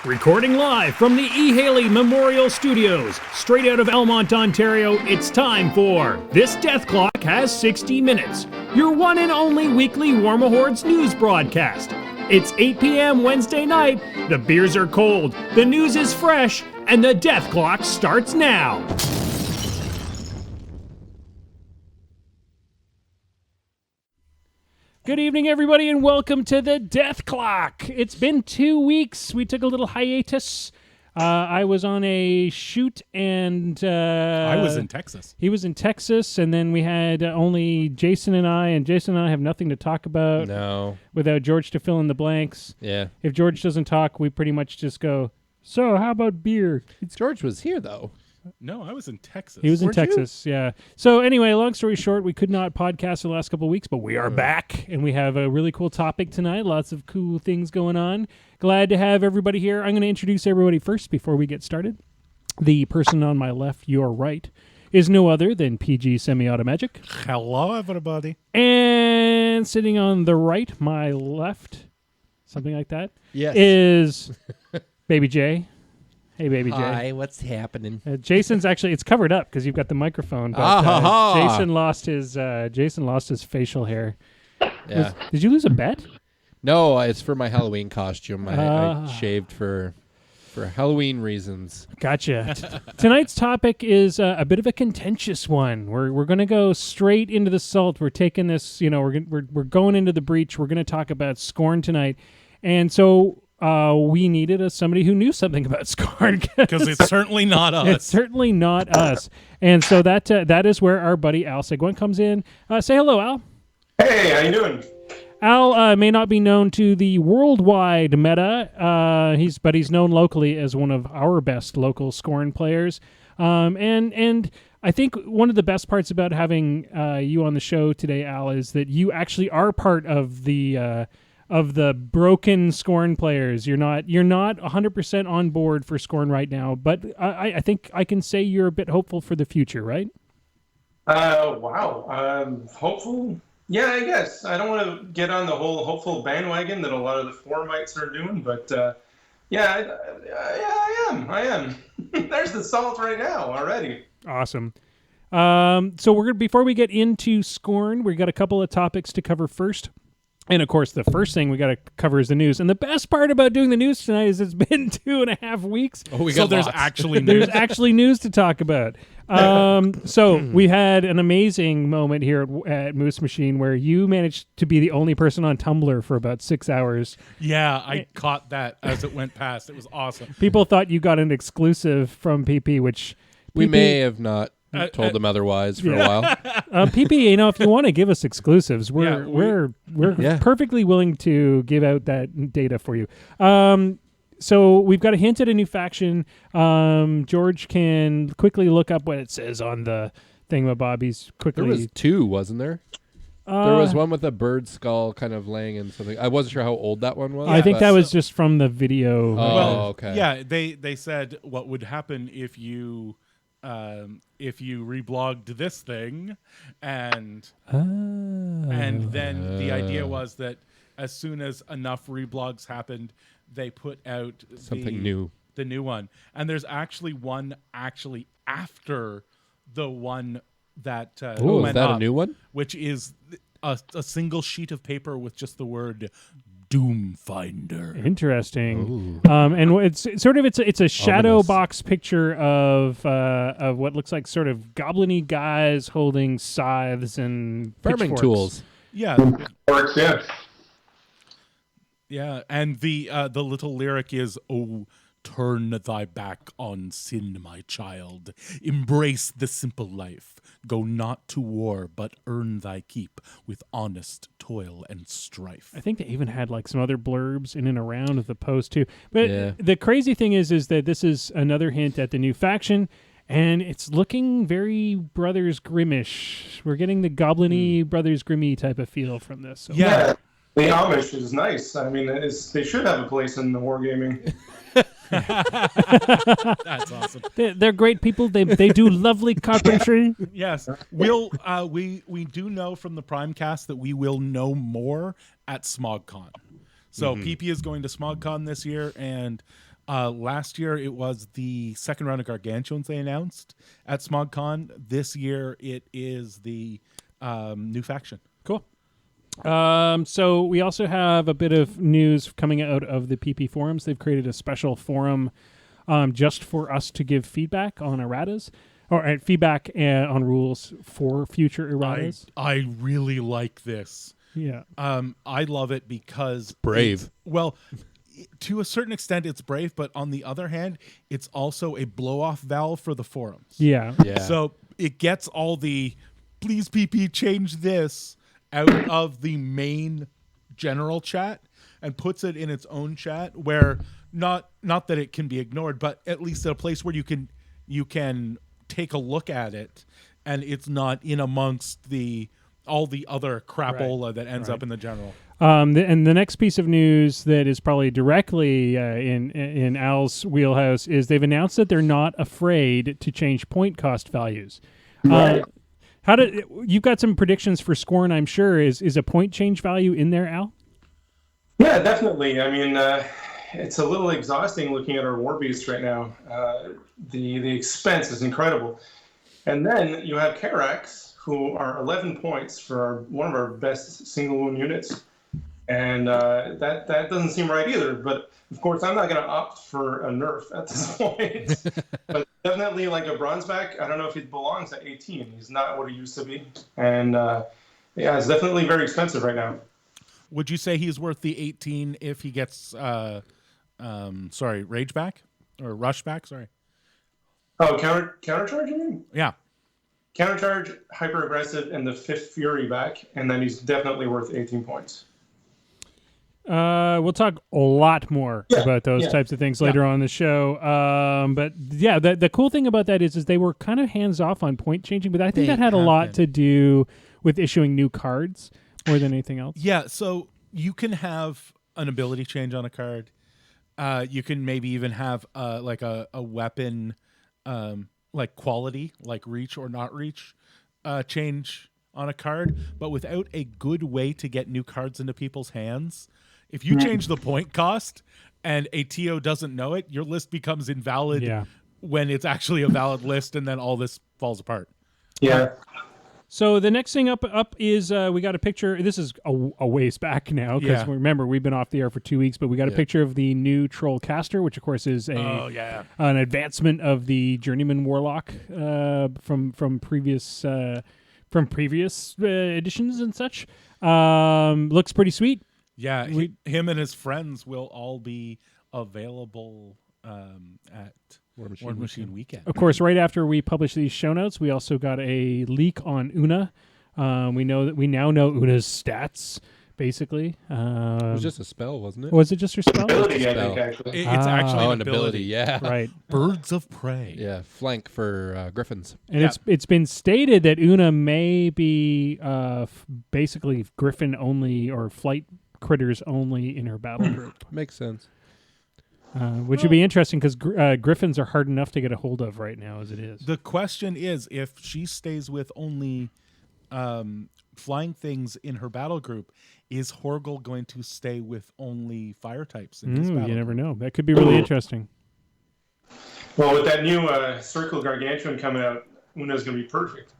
Recording live from the E. Haley Memorial Studios, straight out of Elmont, Ontario, it's time for This Death Clock Has 60 Minutes, your one and only weekly Warmahordes news broadcast. It's 8 p.m. Wednesday night, the beers are cold, the news is fresh, and the death clock starts now. Good evening, everybody, and welcome to the Death Clock. It's been 2 weeks. We took a little hiatus. I was on a shoot, and I was in Texas. He was in Texas, and then we had only Jason and I have nothing to talk about. No. Without George to fill in the blanks. Yeah. If George doesn't talk, we pretty much just go, so how about beer? George was here, though. No, I was in Texas. He was in Weren't you? Texas, yeah. So anyway, long story short, we could not podcast the last couple of weeks, but we are back, and we have a really cool topic tonight. Lots of cool things going on. Glad to have everybody here. I'm going to introduce everybody first before we get started. The person on my left, your right, is no other than PG Semi-Automagic. Hello, everybody. And sitting on the right, my left, something like that, Yes. is Baby J. Hey, Baby J. Hi, what's happening? Jason's actually, it's covered up because you've got the microphone. But Jason lost his facial hair. Yeah. Did you lose a bet? No, it's for my Halloween costume. I shaved for Halloween reasons. Gotcha. Tonight's topic is a bit of a contentious one. We're going to go straight into the salt. We're taking this, we're going into the breach. We're going to talk about Skorne tonight. And so we needed somebody who knew something about Skorne. Because it's certainly not us. It's certainly not us. And so that is where our buddy Alain Seguin comes in. Say hello, Al. Hey, how you doing? Al may not be known to the worldwide meta. He's known locally as one of our best local Skorne players. And I think one of the best parts about having you on the show today, Al, is that you actually are part of the broken Skorne players. You're not 100% on board for Skorne right now, but I think I can say you're a bit hopeful for the future, right? Wow. Hopeful? Yeah, I guess. I don't want to get on the whole hopeful bandwagon that a lot of the Formites are doing, but yeah, I am. There's the salt right now already. Awesome. So before we get into Skorne, we got a couple of topics to cover first. And, of course, the first thing we got to cover is the news. And the best part about doing the news tonight is it's been 2.5 weeks. Oh, so there's actually news. There's actually news to talk about. So we had an amazing moment here at Moose Machine where you managed to be the only person on Tumblr for about 6 hours. Yeah, I caught that as it went past. It was awesome. People thought you got an exclusive from PP, which... We may have not told them otherwise for a while. PP, if you want to give us exclusives, we're perfectly willing to give out that data for you. So we've got a hint at a new faction. George can quickly look up what it says on the thingamabobbies quickly. There was two, wasn't there? There was one with a bird skull kind of laying in something. I wasn't sure how old that one was. I think that was just from the video. Okay. Yeah, they said what would happen if you reblogged this thing, and then the idea was that as soon as enough reblogs happened, they put out something new, the new one. And there's actually one after the one that went is that up, a new one? which is a single sheet of paper with just the word Doomfinder. Interesting. And it's a shadow Ominous. box picture of what looks like sort of goblin-y guys holding scythes and Farming pitchforks. tools. Yeah. Works, yeah. Yeah, and the little lyric is, "Oh, turn thy back on sin, my child. Embrace the simple life. Go not to war, but earn thy keep with honest toil and strife." I think they even had like some other blurbs in and around of the post too. But Yeah. the crazy thing is that this is another hint at the new faction, and it's looking very Brothers Grimmish. We're getting the goblin-y Brothers Grimmy type of feel from this. So. Yeah. The Amish is nice. I mean, they should have a place in the wargaming. That's awesome. They're great people. They do lovely carpentry. Yes, we do know from the Primecast that we will know more at SmogCon. So PP is going to SmogCon this year, and Last year it was the second round of Gargantuans they announced at SmogCon. This year it is the new faction. Cool. So we also have a bit of news coming out of the PP forums. They've created a special forum just for us to give feedback on erratas, or feedback on rules for future erratas. I really like this. Yeah. I love it because Brave. Well, to a certain extent it's brave, but on the other hand, it's also a blow-off valve for the forums. Yeah. Yeah. So it gets all the please PP change this out of the main general chat and puts it in its own chat where not that it can be ignored, but at least at a place where you can take a look at it and it's not in amongst all the other crapola that ends up in the general. And the next piece of news that is probably directly in Al's wheelhouse is they've announced that they're not afraid to change point cost values. Right. You've got some predictions for Skorne, I'm sure. Is a point change value in there, Al? Yeah, definitely. I mean, it's a little exhausting looking at our war beast right now. The expense is incredible. And then you have Karax, who are 11 points for one of our best single wound units. And that doesn't seem right either. But of course, I'm not going to opt for a nerf at this point. But definitely like a bronzeback, I don't know if he belongs at 18. He's not what he used to be. And yeah, it's definitely very expensive right now. Would you say he's worth the 18 if he gets rage back or rush back? Sorry. Oh, countercharge, you mean? Yeah. Countercharge, hyper aggressive, and the fifth fury back, and then he's definitely worth 18 points. We'll talk a lot more about those types of things later on in the show. But yeah, the cool thing about that is they were kind of hands off on point changing, but I think that had a lot to do with issuing new cards more than anything else. Yeah, so you can have an ability change on a card. You can maybe even have like a weapon like quality, like reach or not reach change on a card, but without a good way to get new cards into people's hands. If you change the point cost and a TO doesn't know it, your list becomes invalid when it's actually a valid list, and then all this falls apart. Yeah. So the next thing up is we got a picture. This is a ways back now because remember we've been off the air for 2 weeks, but we got a picture of the new Troll Caster, which of course is an advancement of the Journeyman Warlock from previous editions and such. Looks pretty sweet. Yeah, him and his friends will all be available at War Machine Weekend. Of course, right after we publish these show notes, we also got a leak on Una. We now know Una's stats, basically. It was just a spell, wasn't it? Was it just her spell? Ability, I think, actually. It's actually an ability, yeah. Right. Birds of Prey. Yeah, flank for griffins. And it's been stated that Una may be basically griffin only or flight critters only in her battle group. Makes sense. Which would be interesting because griffins are hard enough to get a hold of right now as it is. The question is, if she stays with only flying things in her battle group, is Horgel going to stay with only fire types in his battle You never group? know. That could be really interesting. Well, with that new Circle Gargantuan coming out, Una's going to be perfect.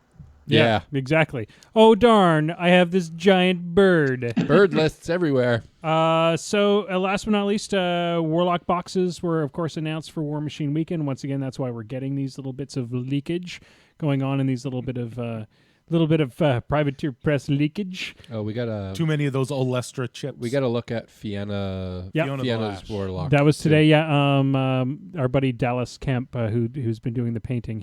Yeah. Exactly. Oh, darn. I have this giant bird. Bird lists everywhere. So last but not least, Warlock boxes were, of course, announced for War Machine Weekend. Once again, that's why we're getting these little bits of leakage going on in these little bit of privateer press leakage. Oh, we got Too many of those Olestra chips. We got to look at Fiona's Warlock. That was today. Yeah. Our buddy Dallas Kemp, who's been doing the painting,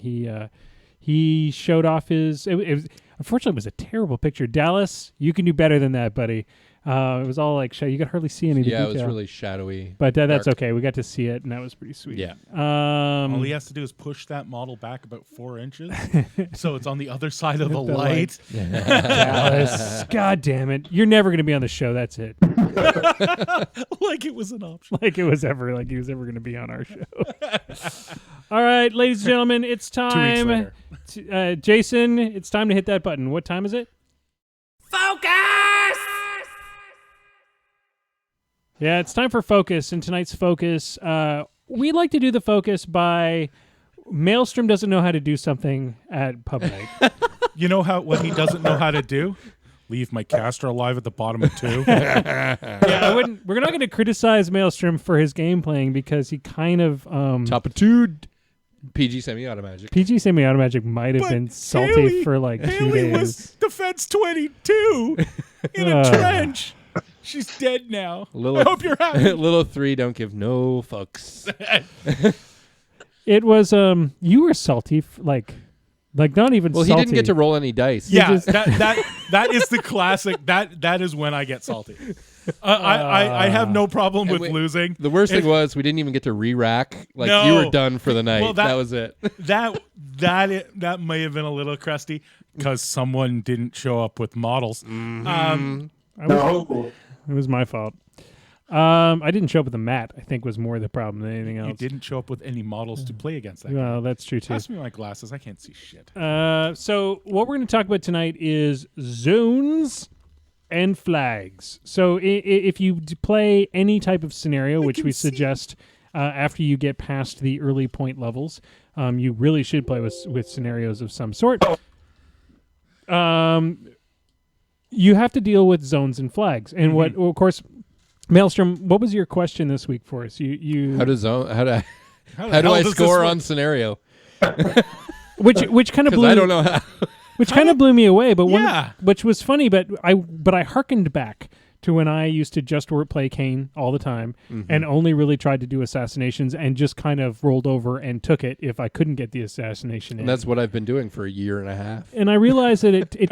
he showed off his. Unfortunately, it was a terrible picture. Dallas, you can do better than that, buddy. It was all like you could hardly see any of the detail. it was really shadowy. But that's dark. okay. We got to see it, and that was pretty sweet. Yeah. All he has to do is push that model back about 4 inches, so it's on the other side of the light. Dallas, God damn it! You're never going to be on the show. That's it. Like it was an option. Like he was ever going to be on our show. All right, ladies and gentlemen, it's 2 weeks time. later. Jason, it's time to hit that button. What time is it? Focus! Yeah, it's time for Focus. And tonight's Focus, we like to do the focus by Maelstrom doesn't know how to do something at pub night. You know what he doesn't know how to do? Leave my caster alive at the bottom of 2. Yeah, we're not going to criticize Maelstrom for his game playing because he kind of Top of 2 PG semi-automatic. PG semi-automatic might have But been salty Haley- for like 2 Haley days. was defense 22 in a trench. She's dead now. I hope you're happy. Little 3 don't give no fucks. It was you were salty like not even Well, salty. he didn't get to roll any dice. Yeah, that is the classic. That is when I get salty. I have no problem with losing. The worst thing was we didn't even get to re-rack. Like No. you were done for the night. Well, that was it. that may have been a little crusty because someone didn't show up with models. No. It was my fault. I didn't show up with a mat. I think was more the problem than anything else. You didn't show up with any models to play against that. Well, that's true too. Pass me my glasses. I can't see shit. So what we're going to talk about tonight is zones and flags. So if you play any type of scenario, which we suggest after you get past the early point levels, you really should play with scenarios of some sort. You have to deal with zones and flags. And what, of course, Maelstrom, what was your question this week for us? You How do I does this score work? on scenario? which kind of blew I don't know how. which kind of blew me away, but Yeah. which was funny, but I hearkened back to when I used to just play Kane all the time and only really tried to do assassinations and just kind of rolled over and took it if I couldn't get the assassination in. And that's what I've been doing for a year and a half. And I realized that it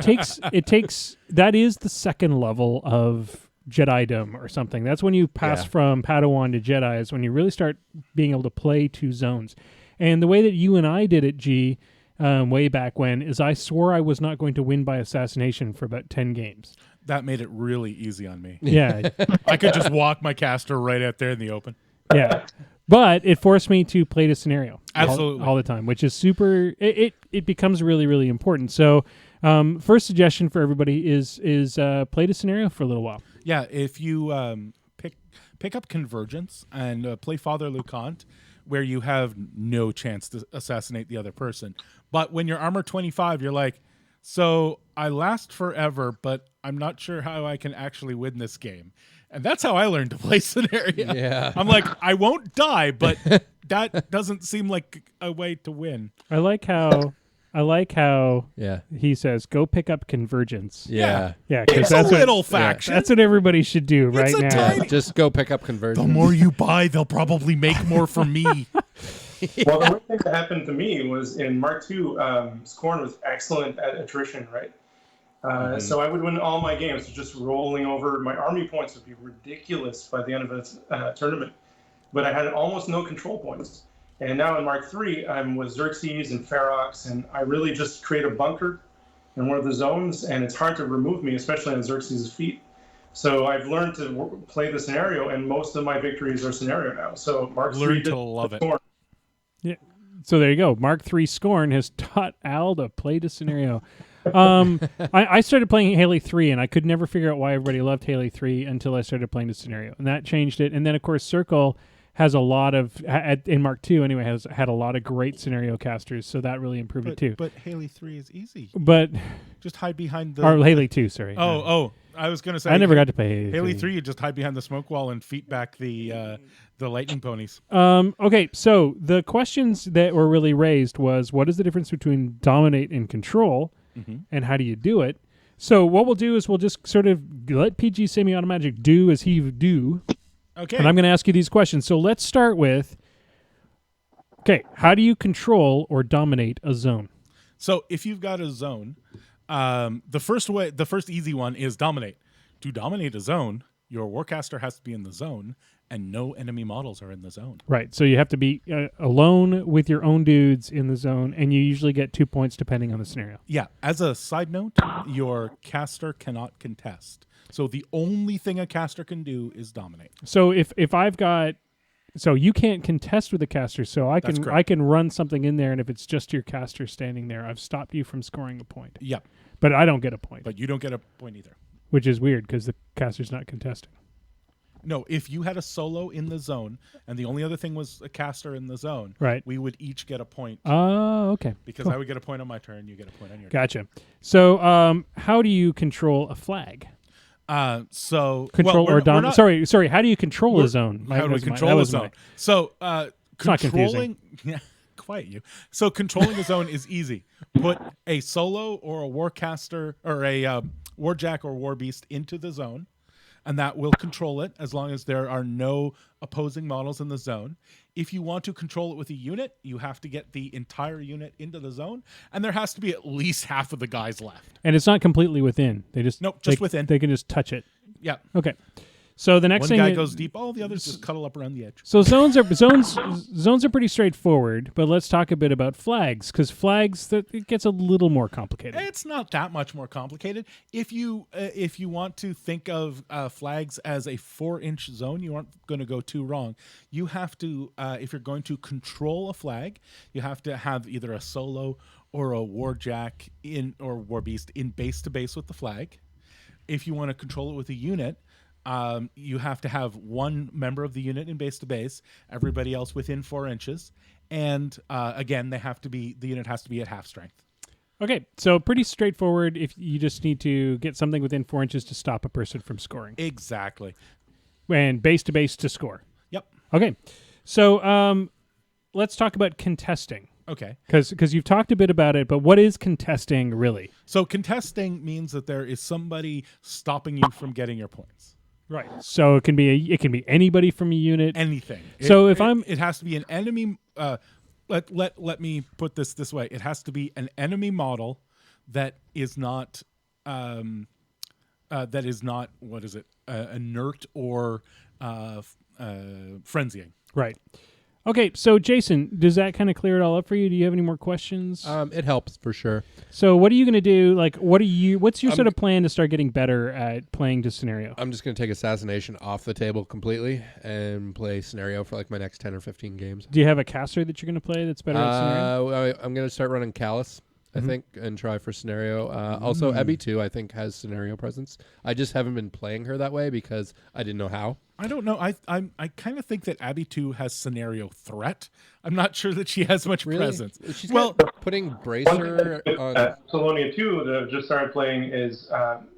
takes that is the second level of Jedidom or something. That's when you pass from Padawan to Jedi is when you really start being able to play 2 zones. And the way that you and I did it, G, way back when, is I swore I was not going to win by assassination for about 10 games. That made it really easy on me. Yeah. I could just walk my caster right out there in the open. Yeah. But it forced me to play the scenario Absolutely. all the time, which is super. It becomes really, really important. So first suggestion for everybody is play the scenario for a little while. Yeah, if you pick up Convergence and play Father Lucant, where you have no chance to assassinate the other person. But when you're armor 25, you're like, so I last forever, but I'm not sure how I can actually win this game. And that's how I learned to play scenario. Yeah. I'm like, I won't die, but that doesn't seem like a way to win. I like how Yeah. he says, go pick up Convergence. Yeah. Yeah, because It's a little faction. that's what everybody should do right It's a now. tiny- Just go pick up conversion. The more you buy, they'll probably make more for me. Well, the one thing that happened to me was in Mark II, Skorne was excellent at attrition, right? So I would win all my games, just rolling over. My army points would be ridiculous by the end of the tournament, but I had almost no control points. And now in Mark III, I'm with Xerxes and Ferox, and I really just create a bunker in one of the zones, and it's hard to remove me, especially on Xerxes' feet. So I've learned to play the scenario, and most of my victories are scenario now. So Mark III Learn to love it. Yeah. So there you go. Mark III Skorne has taught Al to play the scenario. I started playing Haley 3, and I could never figure out why everybody loved Haley 3 until I started playing the scenario, and that changed it. And then, of course, Circle has a lot of in Mark II anyway has had a lot of great scenario casters, so that really improved it too. But Haley 3 is easy. But Just hide behind the... or Haley 2, sorry. Oh, I was going to say... I never got to play Haley 3, you just hide behind the smoke wall and feet back the lightning ponies. Okay, so the questions that were really raised was, what is the difference between dominate and control, and how do you do it? So what we'll do is we'll just sort of let PG Semi-Automatic do as he do, Okay. and I'm going to ask you these questions. So let's start with, okay, how do you control or dominate a zone? So if you've got a zone, the first easy one is dominate. To dominate a zone, your warcaster has to be in the zone, and no enemy models are in the zone. Right, so you have to be alone with your own dudes in the zone, and you usually get 2 points depending on the scenario. Yeah. As a side note, your caster cannot contest. So the only thing a caster can do is dominate. So if I've got, so you can't contest with a caster, so That's correct. I can run something in there, and if it's just your caster standing there, I've stopped you from scoring a point. Yeah. But I don't get a point, But you don't get a point either. which is weird because the caster's not contesting. No, if you had a solo in the zone and the only other thing was a caster in the zone, Right. we would each get a point. Oh, okay. Because Cool. I would get a point on my turn, you get a point on your Gotcha. So, how do you control a flag? turn. Control well, or dominate? Sorry. How do you control a zone? How do we control a zone? So, not controlling... Yeah, quiet you. So, controlling a zone is easy. Put a solo or a warcaster or a warjack or warbeast into the zone, and that will control it as long as there are no opposing models in the zone. If you want to control it with a unit, you have to get the entire unit into the zone, and there has to be at least half of the guys left. And it's not completely within. They just within. They can just touch it. Yeah. Okay. So the next One thing guy goes deep, all the others just cuddle up around the edge. So zones are pretty straightforward, but let's talk a bit about flags, because flags, it gets a little more complicated. It's not that much more complicated. If you want to think of flags as a 4-inch zone, you aren't going to go too wrong. You have to, if you're going to control a flag, you have to have either a solo or a warjack or warbeast in base to base with the flag. If you want to control it with a unit, you have to have one member of the unit in base to base, everybody else within 4 inches, and again, the unit has to be at half strength. Okay, so pretty straightforward. If you just need to get something within 4 inches to stop a person from scoring, Exactly. and base to base to score. Yep. Okay, so let's talk about contesting. Okay. Because you've talked a bit about it, but what is contesting really? So contesting means that there is somebody stopping you from getting your points. Right. So it can be anybody from a unit. Anything. So it has to be an enemy. Let me put this way. It has to be an enemy model that is not what is it? Inert or frenzying. Right. Okay, so Jason, does that kind of clear it all up for you? Do you have any more questions? It helps for sure. So what are you going to do? Like, what's your sort of plan to start getting better at playing to scenario? I'm just going to take assassination off the table completely and play scenario for like my next 10 or 15 games. Do you have a caster that you're going to play that's better at scenario? I'm going to start running Callus, I think, and try for scenario. Also, Ep.53, I think, has scenario presence. I just haven't been playing her that way because I didn't know how. I don't know. I kind of think that Ep.53 has scenario threat. I'm not sure that she has much presence. She's putting bracer on. Apollonia 2 that I've just started playing is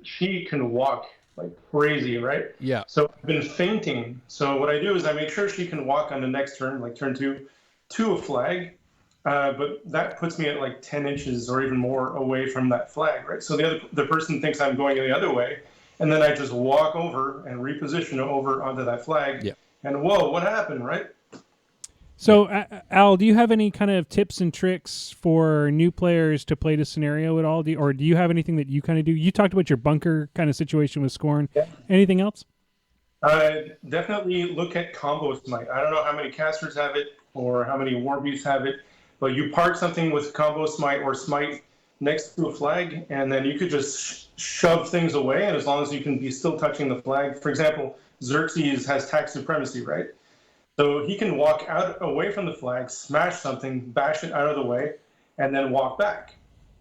she can walk like crazy, right? Yeah. So I've been fainting. So what I do is I make sure she can walk on the next turn, like turn 2, to a flag. But that puts me at like 10 inches or even more away from that flag, right? So the person thinks I'm going the other way, and then I just walk over and reposition over onto that flag. Yeah. And whoa, what happened, right? So, Al, do you have any kind of tips and tricks for new players to play to scenario at all? Or do you have anything that you kind of do? You talked about your bunker kind of situation with Skorne. Yeah. Anything else? Definitely look at combo smite. I don't know how many casters have it or how many warbeasts have it, but you park something with combo smite or smite next to a flag, and then you could just shove things away, and as long as you can be still touching the flag. For example, Xerxes has tax supremacy, right? So he can walk away from the flag, smash something, bash it out of the way, and then walk back.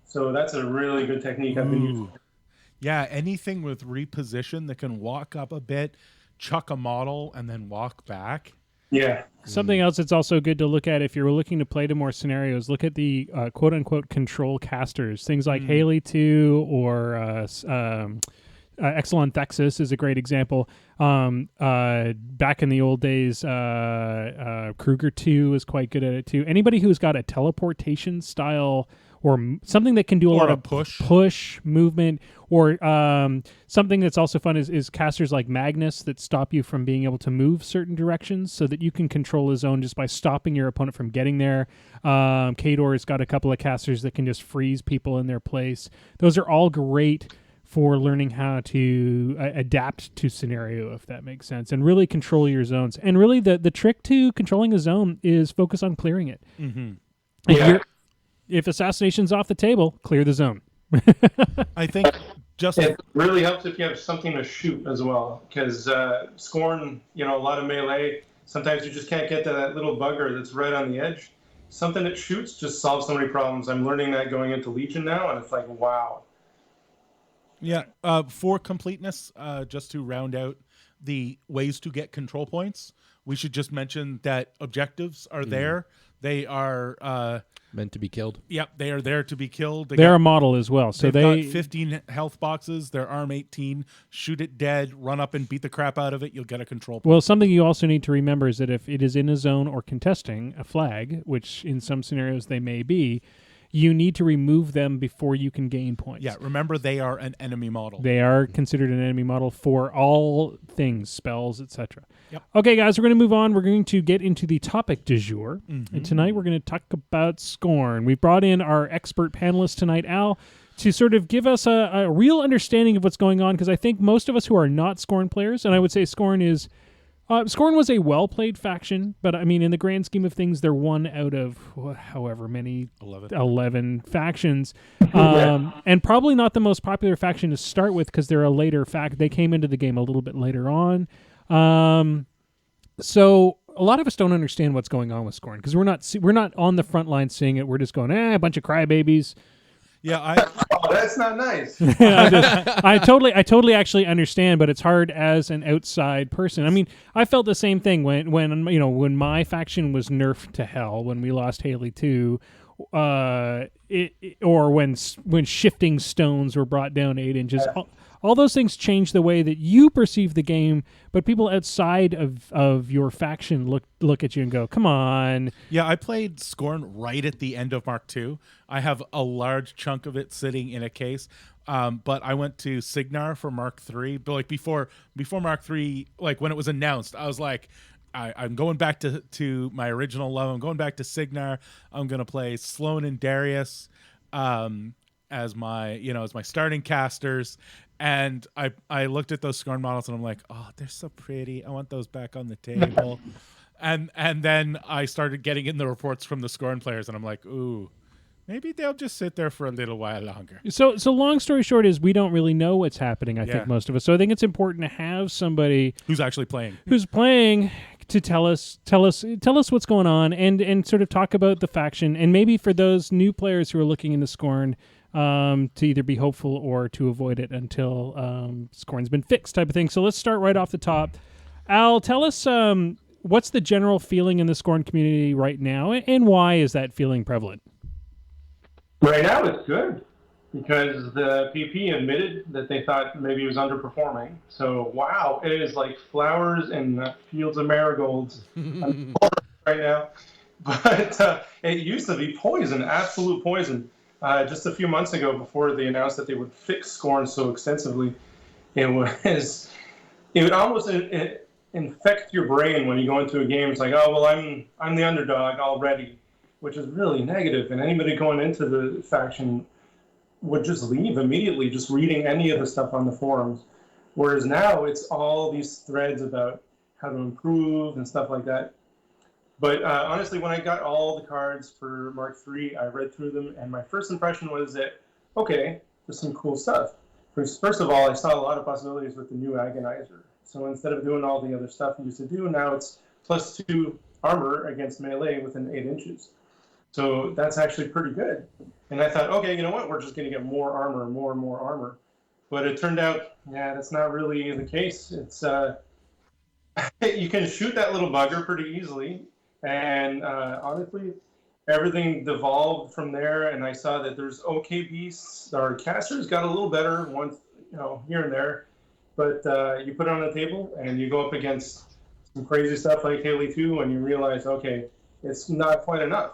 So that's a really good technique I've been using. Yeah, anything with reposition that can walk up a bit, chuck a model, and then walk back. Yeah. Something else that's also good to look at if you're looking to play to more scenarios, look at the quote-unquote control casters. Things like Haley 2 or Exelon Thexus is a great example. Back in the old days, Kruger 2 is quite good at it too. Anybody who's got a teleportation style or something that can do a lot of push movement, or something that's also fun is casters like Magnus that stop you from being able to move certain directions so that you can control a zone just by stopping your opponent from getting there. Kador's got a couple of casters that can just freeze people in their place. Those are all great for learning how to adapt to scenario, if that makes sense, and really control your zones. And really the trick to controlling a zone is focus on clearing it. Mm-hmm. Yeah. If assassination's off the table, clear the zone. I think it really helps if you have something to shoot as well, because Skorne, a lot of melee, sometimes you just can't get to that little bugger that's right on the edge. Something that shoots just solves so many problems. I'm learning that going into Legion now, and it's like, wow. Yeah, for completeness, just to round out the ways to get control points, we should just mention that objectives are there. They are meant to be killed. Yep, they are there to be killed. They're a model as well. So they've got 15 health boxes. They're arm 18. Shoot it dead. Run up and beat the crap out of it. You'll get a control point. Well, something you also need to remember is that if it is in a zone or contesting a flag, which in some scenarios they may be, you need to remove them before you can gain points. Yeah, remember they are an enemy model. They are considered an enemy model for all things, spells, etc. Yep. Okay, guys, we're going to move on. We're going to get into the topic du jour. And tonight we're going to talk about Skorne. We brought in our expert panelist tonight, Al, to sort of give us a real understanding of what's going on, because I think most of us who are not Skorne players, and I would say Skorne is... Skorne was a well-played faction, but I mean, in the grand scheme of things, they're one out of however many 11 factions, and probably not the most popular faction to start with because they're a later They came into the game a little bit later on, so a lot of us don't understand what's going on with Skorne because we're not on the front line seeing it. We're just going, a bunch of crybabies. Yeah, that's not nice. I totally actually understand, but it's hard as an outside person. I mean, I felt the same thing when my faction was nerfed to hell when we lost Haley 2, or when shifting stones were brought down 8 inches. All those things change the way that you perceive the game, but people outside of your faction look at you and go, come on. Yeah, I played Skorne right at the end of Mark II. I have a large chunk of it sitting in a case, but I went to Signar for Mark III. But like before Mark III, like when it was announced, I was like, I'm going back to my original love. I'm going back to Signar. I'm going to play Sloan and Darius as my starting casters. And I looked at those Skorne models and I'm like, oh, they're so pretty. I want those back on the table. and then I started getting in the reports from the Skorne players and I'm like, ooh, maybe they'll just sit there for a little while longer. So long story short is we don't really know what's happening, I think, most of us. So I think it's important to have somebody who's actually playing to tell us what's going on and sort of talk about the faction. And maybe for those new players who are looking into Skorne, to either be hopeful or to avoid it until Skorne's been fixed type of thing. So let's start right off the top. Al, tell us what's the general feeling in the Skorne community right now, and why is that feeling prevalent? Right now it's good because the PP admitted that they thought maybe he was underperforming. So, wow, it is like flowers in fields of marigolds right now. But it used to be poison, absolute poison. Just a few months ago, before they announced that they would fix Skorne so extensively, it would almost infect your brain when you go into a game. It's like, oh well, I'm the underdog already, which is really negative. And anybody going into the faction would just leave immediately, just reading any of the stuff on the forums. Whereas now it's all these threads about how to improve and stuff like that. But honestly, when I got all the cards for Mark III, I read through them, and my first impression was that, okay, there's some cool stuff. First of all, I saw a lot of possibilities with the new Agonizer. So instead of doing all the other stuff you used to do, now it's +2 armor against melee within 8 inches. So that's actually pretty good. And I thought, okay, you know what? We're just going to get more armor, more and more armor. But it turned out, that's not really the case. It's you can shoot that little bugger pretty easily. And honestly, everything devolved from there, and I saw that there's okay beasts. Our casters got a little better once, here and there. But you put it on the table, and you go up against some crazy stuff like Haley 2, and you realize, okay, it's not quite enough.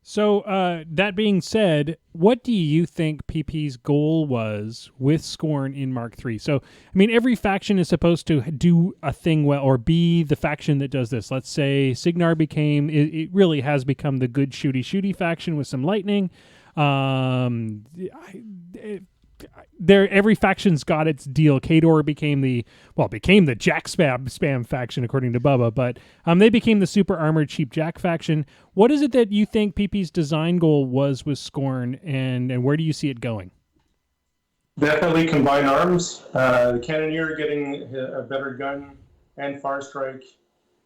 So that being said, what do you think PP's goal was with Skorne in Mark III? So, I mean, every faction is supposed to do a thing well or be the faction that does this. Let's say Signar it really has become the good shooty faction with some lightning. Every faction's got its deal. Khador became the Jack spam faction according to Bubba, but they became the super armored cheap Jack faction. What is it that you think PP's design goal was with Skorne, and where do you see it going? Definitely combine arms. The Cannoneer getting a better gun and far strike.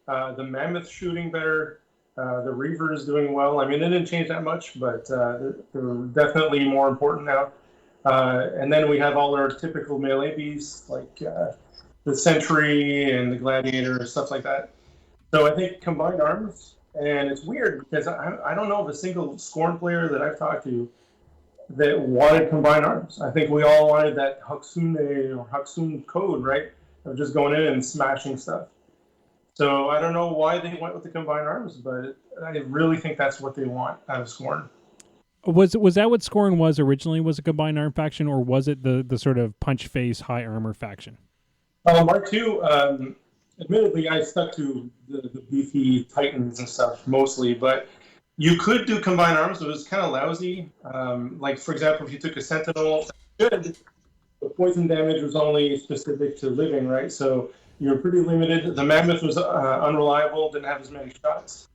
The Mammoth shooting better. The Reaver is doing well. I mean, it didn't change that much, but they're definitely more important now. And then we have all our typical melee beasts like the Sentry and the Gladiator, stuff like that. So I think combined arms, and it's weird because I don't know of a single Scorn player that I've talked to that wanted combined arms. I think we all wanted that Haksune or Haksune code, right? Of just going in and smashing stuff. So I don't know why they went with the combined arms, but I really think that's what they want out of Scorn. Was that what Scorn was originally? Was a combined arm faction, or was it the sort of punch face high armor faction? Mark II, admittedly, I stuck to the beefy Titans and stuff mostly, but you could do combined arms, but it was kind of lousy. Like, for example, if you took a Sentinel, good, the poison damage was only specific to living, right? So you're pretty limited. The Mammoth was unreliable, didn't have as many shots.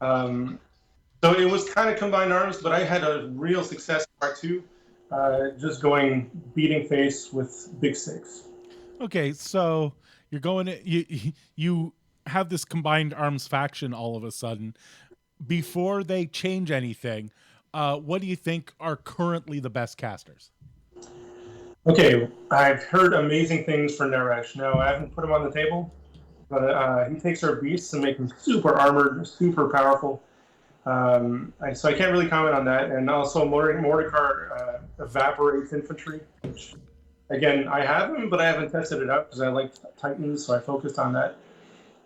So it was kind of combined arms, but I had a real success in Mark II, just going beating face with big six. Okay, so you're going you have this combined arms faction all of a sudden. Before they change anything, what do you think are currently the best casters? Okay, I've heard amazing things for Naresh. Now, I haven't put him on the table, but he takes our beasts and makes them super armored, super powerful. So I can't really comment on that. And also, Mordekar evaporates infantry, which, again, I have him, but I haven't tested it out because I like Titans, so I focused on that.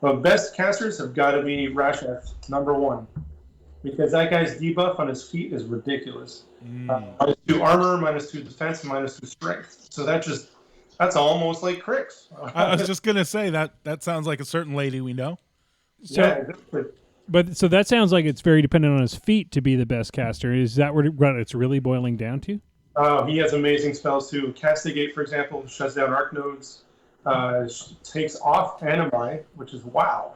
But best casters have got to be Rasheth, #1. Because that guy's debuff on his feet is ridiculous. -2 armor, -2 defense, -2 strength. So that's almost like Crix. I was just gonna say that sounds like a certain lady we know. So, yeah, exactly. But so that sounds like it's very dependent on his feet to be the best caster. Is that what it's really boiling down to? He has amazing spells too. Castigate, for example, shuts down arc nodes, takes off Animai, which is wow,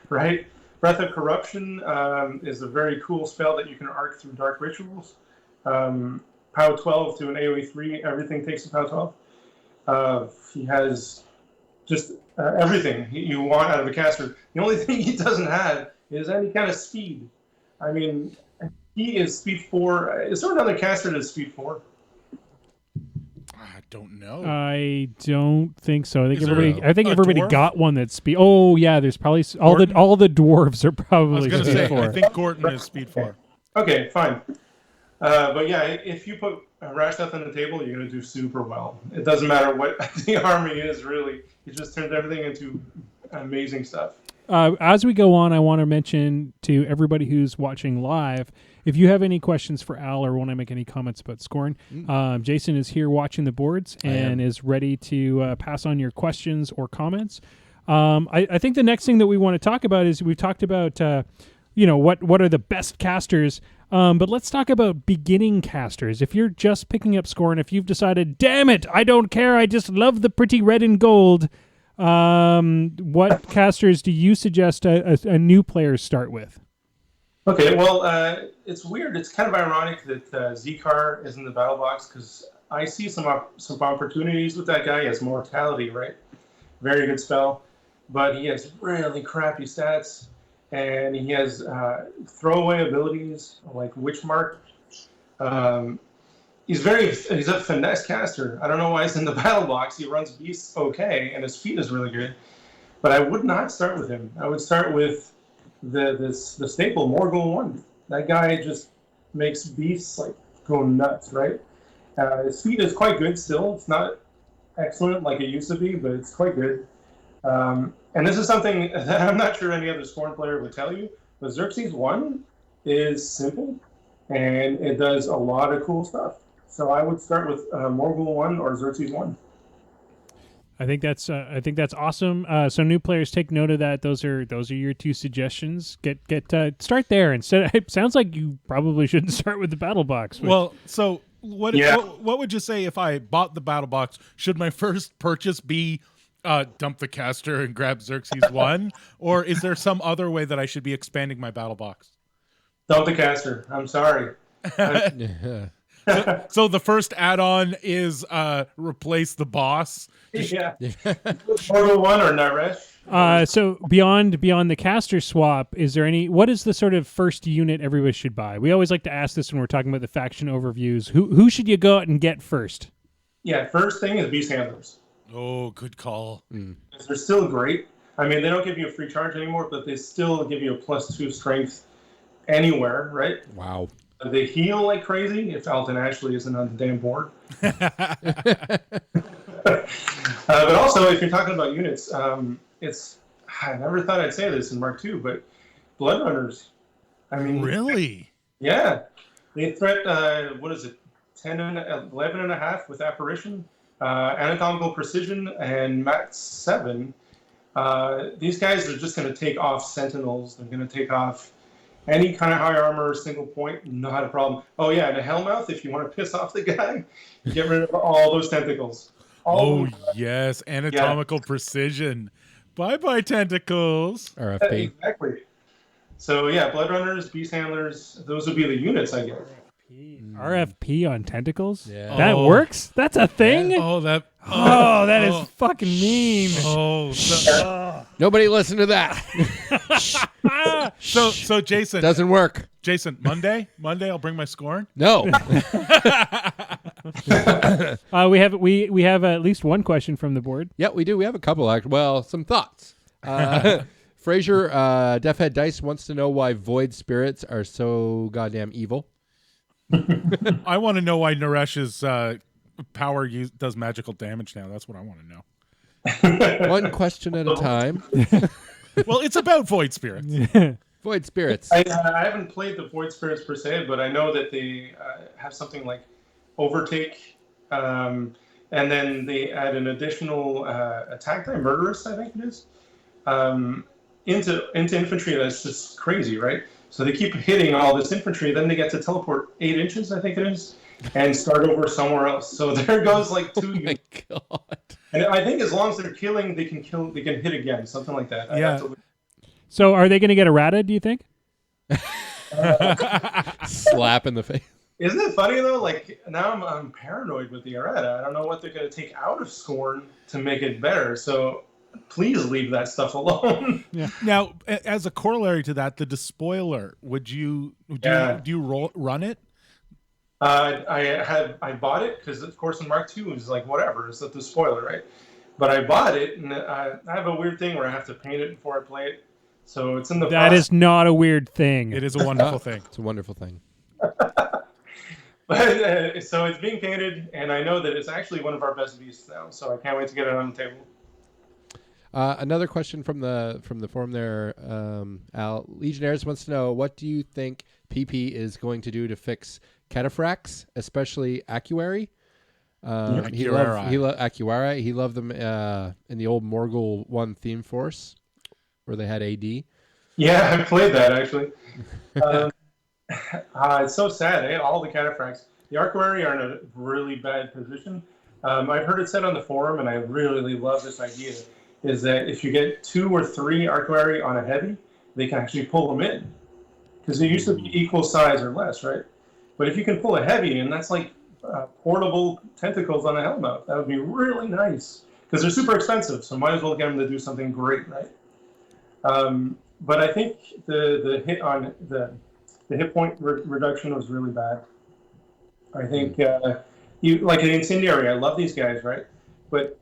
right? Breath of Corruption is a very cool spell that you can arc through Dark Rituals. POW 12 to an AoE 3, everything takes a POW 12. He has just everything you want out of a caster. The only thing he doesn't have is any kind of speed. I mean, he is speed 4. Is there another caster that is speed 4? I don't know. I don't think so. I think Is there everybody dwarf? got one that's speed. Oh yeah, there's probably all the dwarves are I probably was gonna speed say 4. I think Gorton is speed 4. Okay, fine. But yeah, if you put Rasheth on the table, you're going to do super well. It doesn't matter what the army is, really. It just turns everything into amazing stuff. As we go on, I want to mention to everybody who's watching live, if you have any questions for Al or want to make any comments about Scorn, Jason is here watching the boards and is ready to pass on your questions or comments. I think the next thing that we want to talk about is we've talked about, what are the best casters, but let's talk about beginning casters. If you're just picking up Scorn, if you've decided, damn it, I don't care, I just love the pretty red and gold, what casters do you suggest a new player start with? Okay, well, it's weird. It's kind of ironic that Zikar is in the battle box because I see some opportunities with that guy. He has mortality, right? Very good spell, but he has really crappy stats, and he has throwaway abilities like Witch Mark. He's a finesse caster. I don't know why he's in the battle box. He runs beasts okay, and his feet is really good. But I would not start with him. I would start with the staple Morgul 1. That guy just makes beasts like go nuts, right? His feet is quite good still. It's not excellent like it used to be, but it's quite good. And this is something that I'm not sure any other Scorn player would tell you, but Xerxes 1 is simple, and it does a lot of cool stuff. So I would start with Morgul 1 or Xerxes 1. I think that's awesome. So new players, take note of that. Those are your two suggestions. Start there instead. It sounds like you probably shouldn't start with the battle box. Well, so what would you say if I bought the battle box? Should my first purchase be dump the caster and grab Xerxes 1, or is there some other way that I should be expanding my battle box? Dump the caster. I'm sorry. So the first add-on is replace the boss. Yeah. Morgul 1 or Naresh. So beyond the caster swap, what is the sort of first unit everybody should buy? We always like to ask this when we're talking about the faction overviews. Who should you go out and get first? Yeah, first thing is Beast Handlers. Oh, good call. They're still great. I mean, they don't give you a free charge anymore, but they still give you a +2 strength anywhere, right? Wow. They heal like crazy if Alton Ashley isn't on the damn board. But also, if you're talking about units, I never thought I'd say this in Mark II, but Blood Runners. I mean, Really? yeah. They threat, what is it, 10 and 11 and a half with Apparition, Anatomical Precision, and Max 7. These guys are just going to take off Sentinels. They're going to take off any kind of high armor, single point, not a problem. Oh, yeah, and a Hellmouth, if you want to piss off the guy, get rid of all those tentacles. Oh, yes. Anatomical precision. Bye-bye, tentacles. RFP. Exactly. So, yeah, Blood Runners, Beast Handlers, those would be the units, I guess. RFP on tentacles? Yeah. That works? That's a thing? Oh, that. Oh, that is fucking mean. Oh, Nobody listen to that. so Jason. Doesn't work. Jason, Monday, I'll bring my Skorne. No. We have at least one question from the board. Yeah, we do. We have a couple, actually. Well, some thoughts. Fraser, Deathhead Dice wants to know why Void Spirits are so goddamn evil. I want to know why Naresh's power does magical damage now. That's what I want to know. One question at a time. Well, it's about Void Spirits. Void Spirits. I haven't played the Void Spirits per se, but I know that they have something like Overtake, and then they add an additional attack die, Murderous, I think it is, into infantry. That's just crazy, right? So they keep hitting all this infantry, then they get to teleport 8 inches, I think it is, and start over somewhere else. So there goes like 2 units. Oh my God. And I think as long as they're killing, they can hit again, something like that. Yeah. So are they going to get errata, do you think? Slap in the face. Isn't it funny though? Like now I'm paranoid with the errata. I don't know what they're going to take out of Skorne to make it better. So please leave that stuff alone. Yeah. Now, as a corollary to that, the Despoiler, do you run it? I bought it because of course in Mark II it was like whatever, it's the spoiler, right? But I bought it and I have a weird thing where I have to paint it before I play it. So it's in the That is not a weird thing. It is a wonderful thing. It's a wonderful thing. But so it's being painted, and I know that it's actually one of our best beasts now. So I can't wait to get it on the table. Another question from the forum there, Al. Legionnaires wants to know, what do you think PP is going to do to fix Cataphrax, especially Actuary? He loved Actuari. He loved them in the old Morgul 1 theme force where they had AD. Yeah, I played that actually. It's so sad. All the Cataphrax. The Arquari are in a really bad position. I've heard it said on the forum, and I really love this idea, is that if you get 2 or 3 Arquari on a heavy, they can actually pull them in. Because they used to be equal size or less, right? But if you can pull a heavy, and that's like portable tentacles on a Hellmouth, that would be really nice. Because they're super expensive, so might as well get them to do something great, right? But I think the hit on the hit point reduction was really bad. I think you like an Incendiary. I love these guys, right? But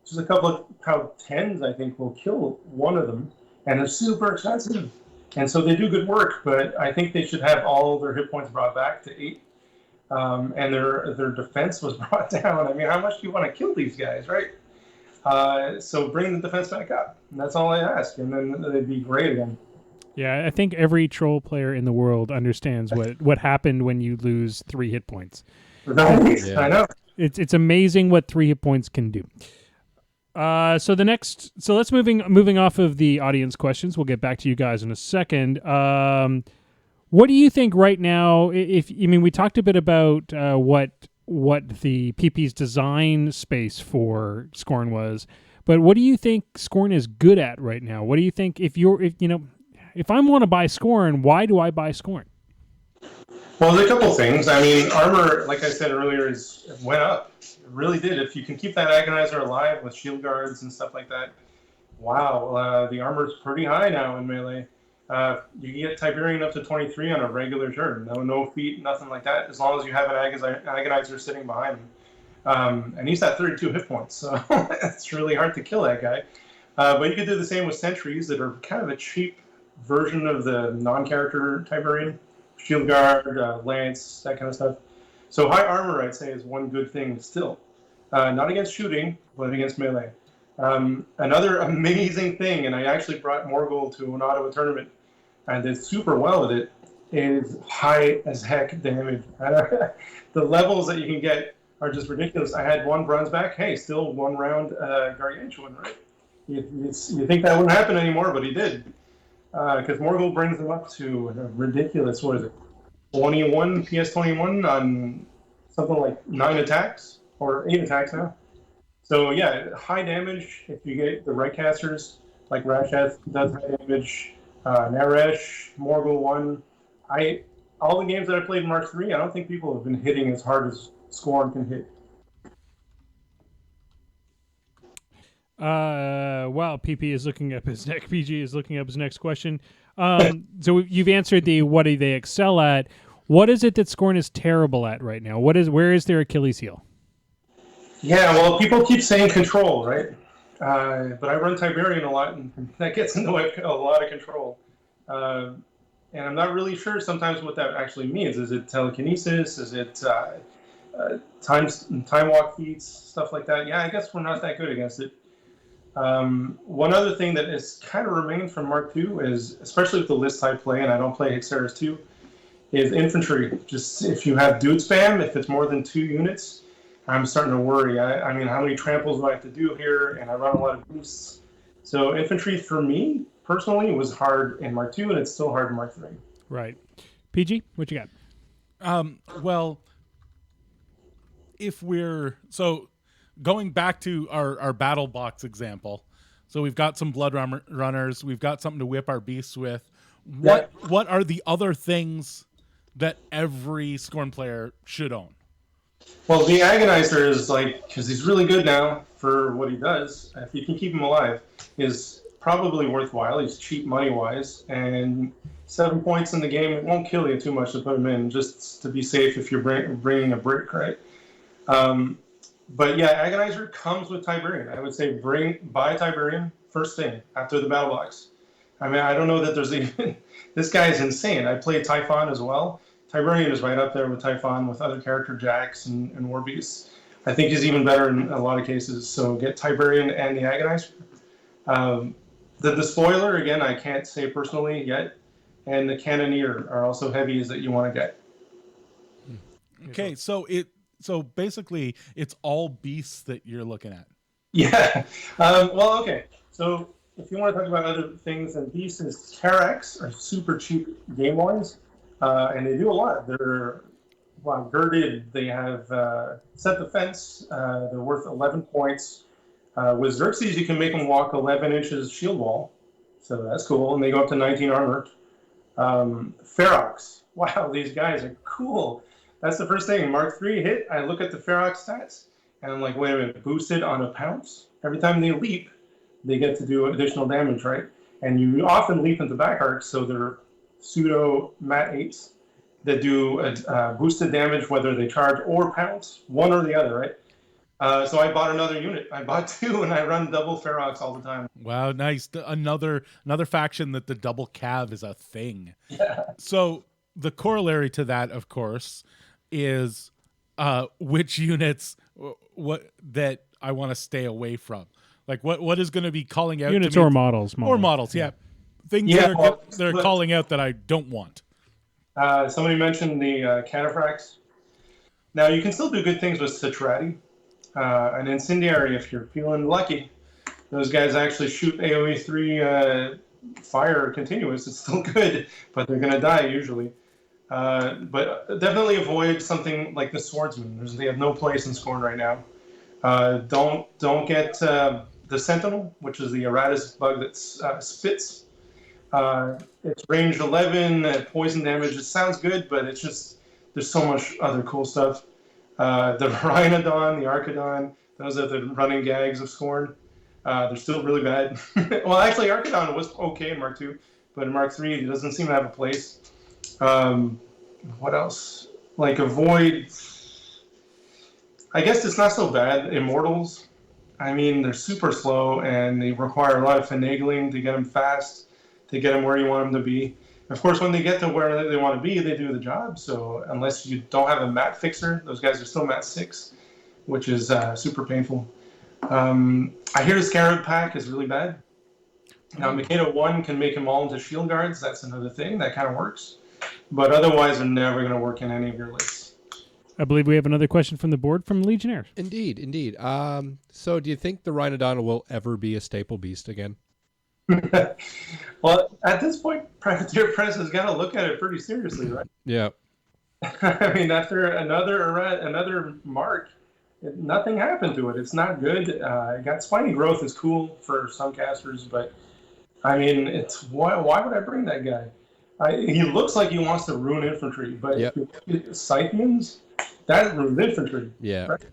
just a couple of POW 10s, I think, will kill one of them, and they're super expensive. And so they do good work, but I think they should have all their hit points brought back to 8, and their defense was brought down. I mean, how much do you want to kill these guys, right? So bring the defense back up. And that's all I ask, and then they'd be great again. Yeah, I think every troll player in the world understands what happened when you lose 3 hit points. Nice. Yeah. I know. It's amazing what 3 hit points can do. So let's moving off of the audience questions. We'll get back to you guys in a second. What do you think right now? We talked a bit about what the PP's design space for Skorne was, but what do you think Skorne is good at right now? What do you think if I want to buy Skorne, why do I buy Skorne? Well, there's a couple things. I mean, armor, like I said earlier, went up. It really did. If you can keep that Agonizer alive with shield guards and stuff like that, wow, the armor's pretty high now in melee. You can get Tiberian up to 23 on a regular turn. No feat, nothing like that, as long as you have an Agonizer sitting behind And he's at 32 hit points, so it's really hard to kill that guy. But you could do the same with sentries that are kind of a cheap version of the non-character Tiberian. Shield guard, lance, that kind of stuff. So high armor, I'd say, is one good thing still. Not against shooting, but against melee. Another amazing thing, and I actually brought Morgul to an Ottawa tournament and did super well at it, is high as heck damage. The levels that you can get are just ridiculous. I had one bronze back. Hey, still one round gargantuan, right? You think that wouldn't happen anymore, but he did. Because Morgul brings them up to a ridiculous, what is it, 21, PS21 on something like 9 attacks, or 8 attacks now. So yeah, high damage if you get the right casters, like Rasheth does high damage, Naresh, Morgul 1. All the games that I played in Mark 3, I don't think people have been hitting as hard as Skorne can hit. While PP is looking up his next, PG is looking up his next question. So you've answered the what do they excel at. What is it that Skorne is terrible at right now? Where is their Achilles heel? Yeah, well, people keep saying control, right? But I run Tiberian a lot, and that gets in the way of a lot of control. And I'm not really sure sometimes what that actually means. Is it telekinesis? Is it time walk feats, stuff like that? Yeah, I guess we're not that good against it. One other thing that has kind of remained from Mark II is, especially with the list I play, and I don't play Hexeris 2, is infantry. Just if you have dude spam, if it's more than 2 units, I'm starting to worry. I mean, how many tramples do I have to do here? And I run a lot of boosts. So infantry for me, personally, was hard in Mark II, and it's still hard in Mark III. Right. PG, what you got? Well, if we're... So going back to our battle box example, so we've got some blood runners, we've got something to whip our beasts with. What are the other things that every Skorne player should own? Well, the Agonizer is because he's really good now for what he does. If you can keep him alive, is probably worthwhile. He's cheap money-wise, and 7 points in the game, it won't kill you too much to put him in, just to be safe if you're bringing a brick, right? But yeah, Agonizer comes with Tiberian. I would say buy Tiberian first thing after the battle box. I mean, I don't know that there's even... This guy is insane. I played Typhon as well. Tiberian is right up there with Typhon, with other character jacks and war beasts. I think he's even better in a lot of cases. So get Tiberian and the Agonizer. The spoiler, again, I can't say personally yet. And the Cannoneer are also heavies that you want to get. Okay, so basically it's all beasts that you're looking at. Yeah. Well, okay. So if you want to talk about other things, and beasts and Carax are super cheap game-wise. And they do a lot. They're girded. They have set the fence. They're worth 11 points. With Xerxes, you can make them walk 11 inches shield wall. So that's cool. And they go up to 19 armor. Ferox. Wow, these guys are cool. That's the first thing. Mark III hit. I look at the Ferox stats, and I'm like, wait a minute. Boosted on a pounce? Every time they leap, they get to do additional damage, right? And you often leap into back arcs, so they're pseudo mat 8s that do boosted damage whether they charge or pounce, one or the other, right? So I bought another unit. I bought 2, and I run double Ferox all the time. Wow, nice. Another faction that the double cav is a thing. Yeah. So the corollary to that, of course, is which units that I want to stay away from. Like what is going to be calling out units to me or models. or models, yeah. Things that are calling out that I don't want. Somebody mentioned the Cataphracts. Now, you can still do good things with Citrati. An Incendiary, if you're feeling lucky. Those guys actually shoot AoE 3 fire continuous. It's still good, but they're going to die usually. But definitely avoid something like the Swordsman. They have no place in Skorne right now. Don't get the Sentinel, which is the Eratus bug that spits. It's range 11, poison damage. It sounds good, but it's just, there's so much other cool stuff. The Rhinodon, the Archidon, those are the running gags of Skorne. They're still really bad. Well, actually, Archidon was okay in Mark II, but in Mark III, it doesn't seem to have a place. What else? Like, avoid... I guess it's not so bad. Immortals, I mean, they're super slow and they require a lot of finagling to get them fast, to get them where you want them to be. Of course, when they get to where they want to be, they do the job. So unless you don't have a mat fixer, those guys are still mat 6, which is super painful. I hear the Scarab pack is really bad. Now, Makeda 1 can make them all into shield guards. That's another thing. That kind of works. But otherwise, they're never going to work in any of your lists. I believe we have another question from the board from Legionnaires. Indeed. So do you think the Rhinodon will ever be a staple beast again? Well, at this point, Privateer Press has got to look at it pretty seriously, right? Yeah. I mean, after another mark, nothing happened to it. It's not good. It got spiny growth is cool for some casters, but I mean, it's why would I bring that guy? He looks like he wants to ruin infantry, but if you look at Scythians, that ruined infantry. Yeah. Right?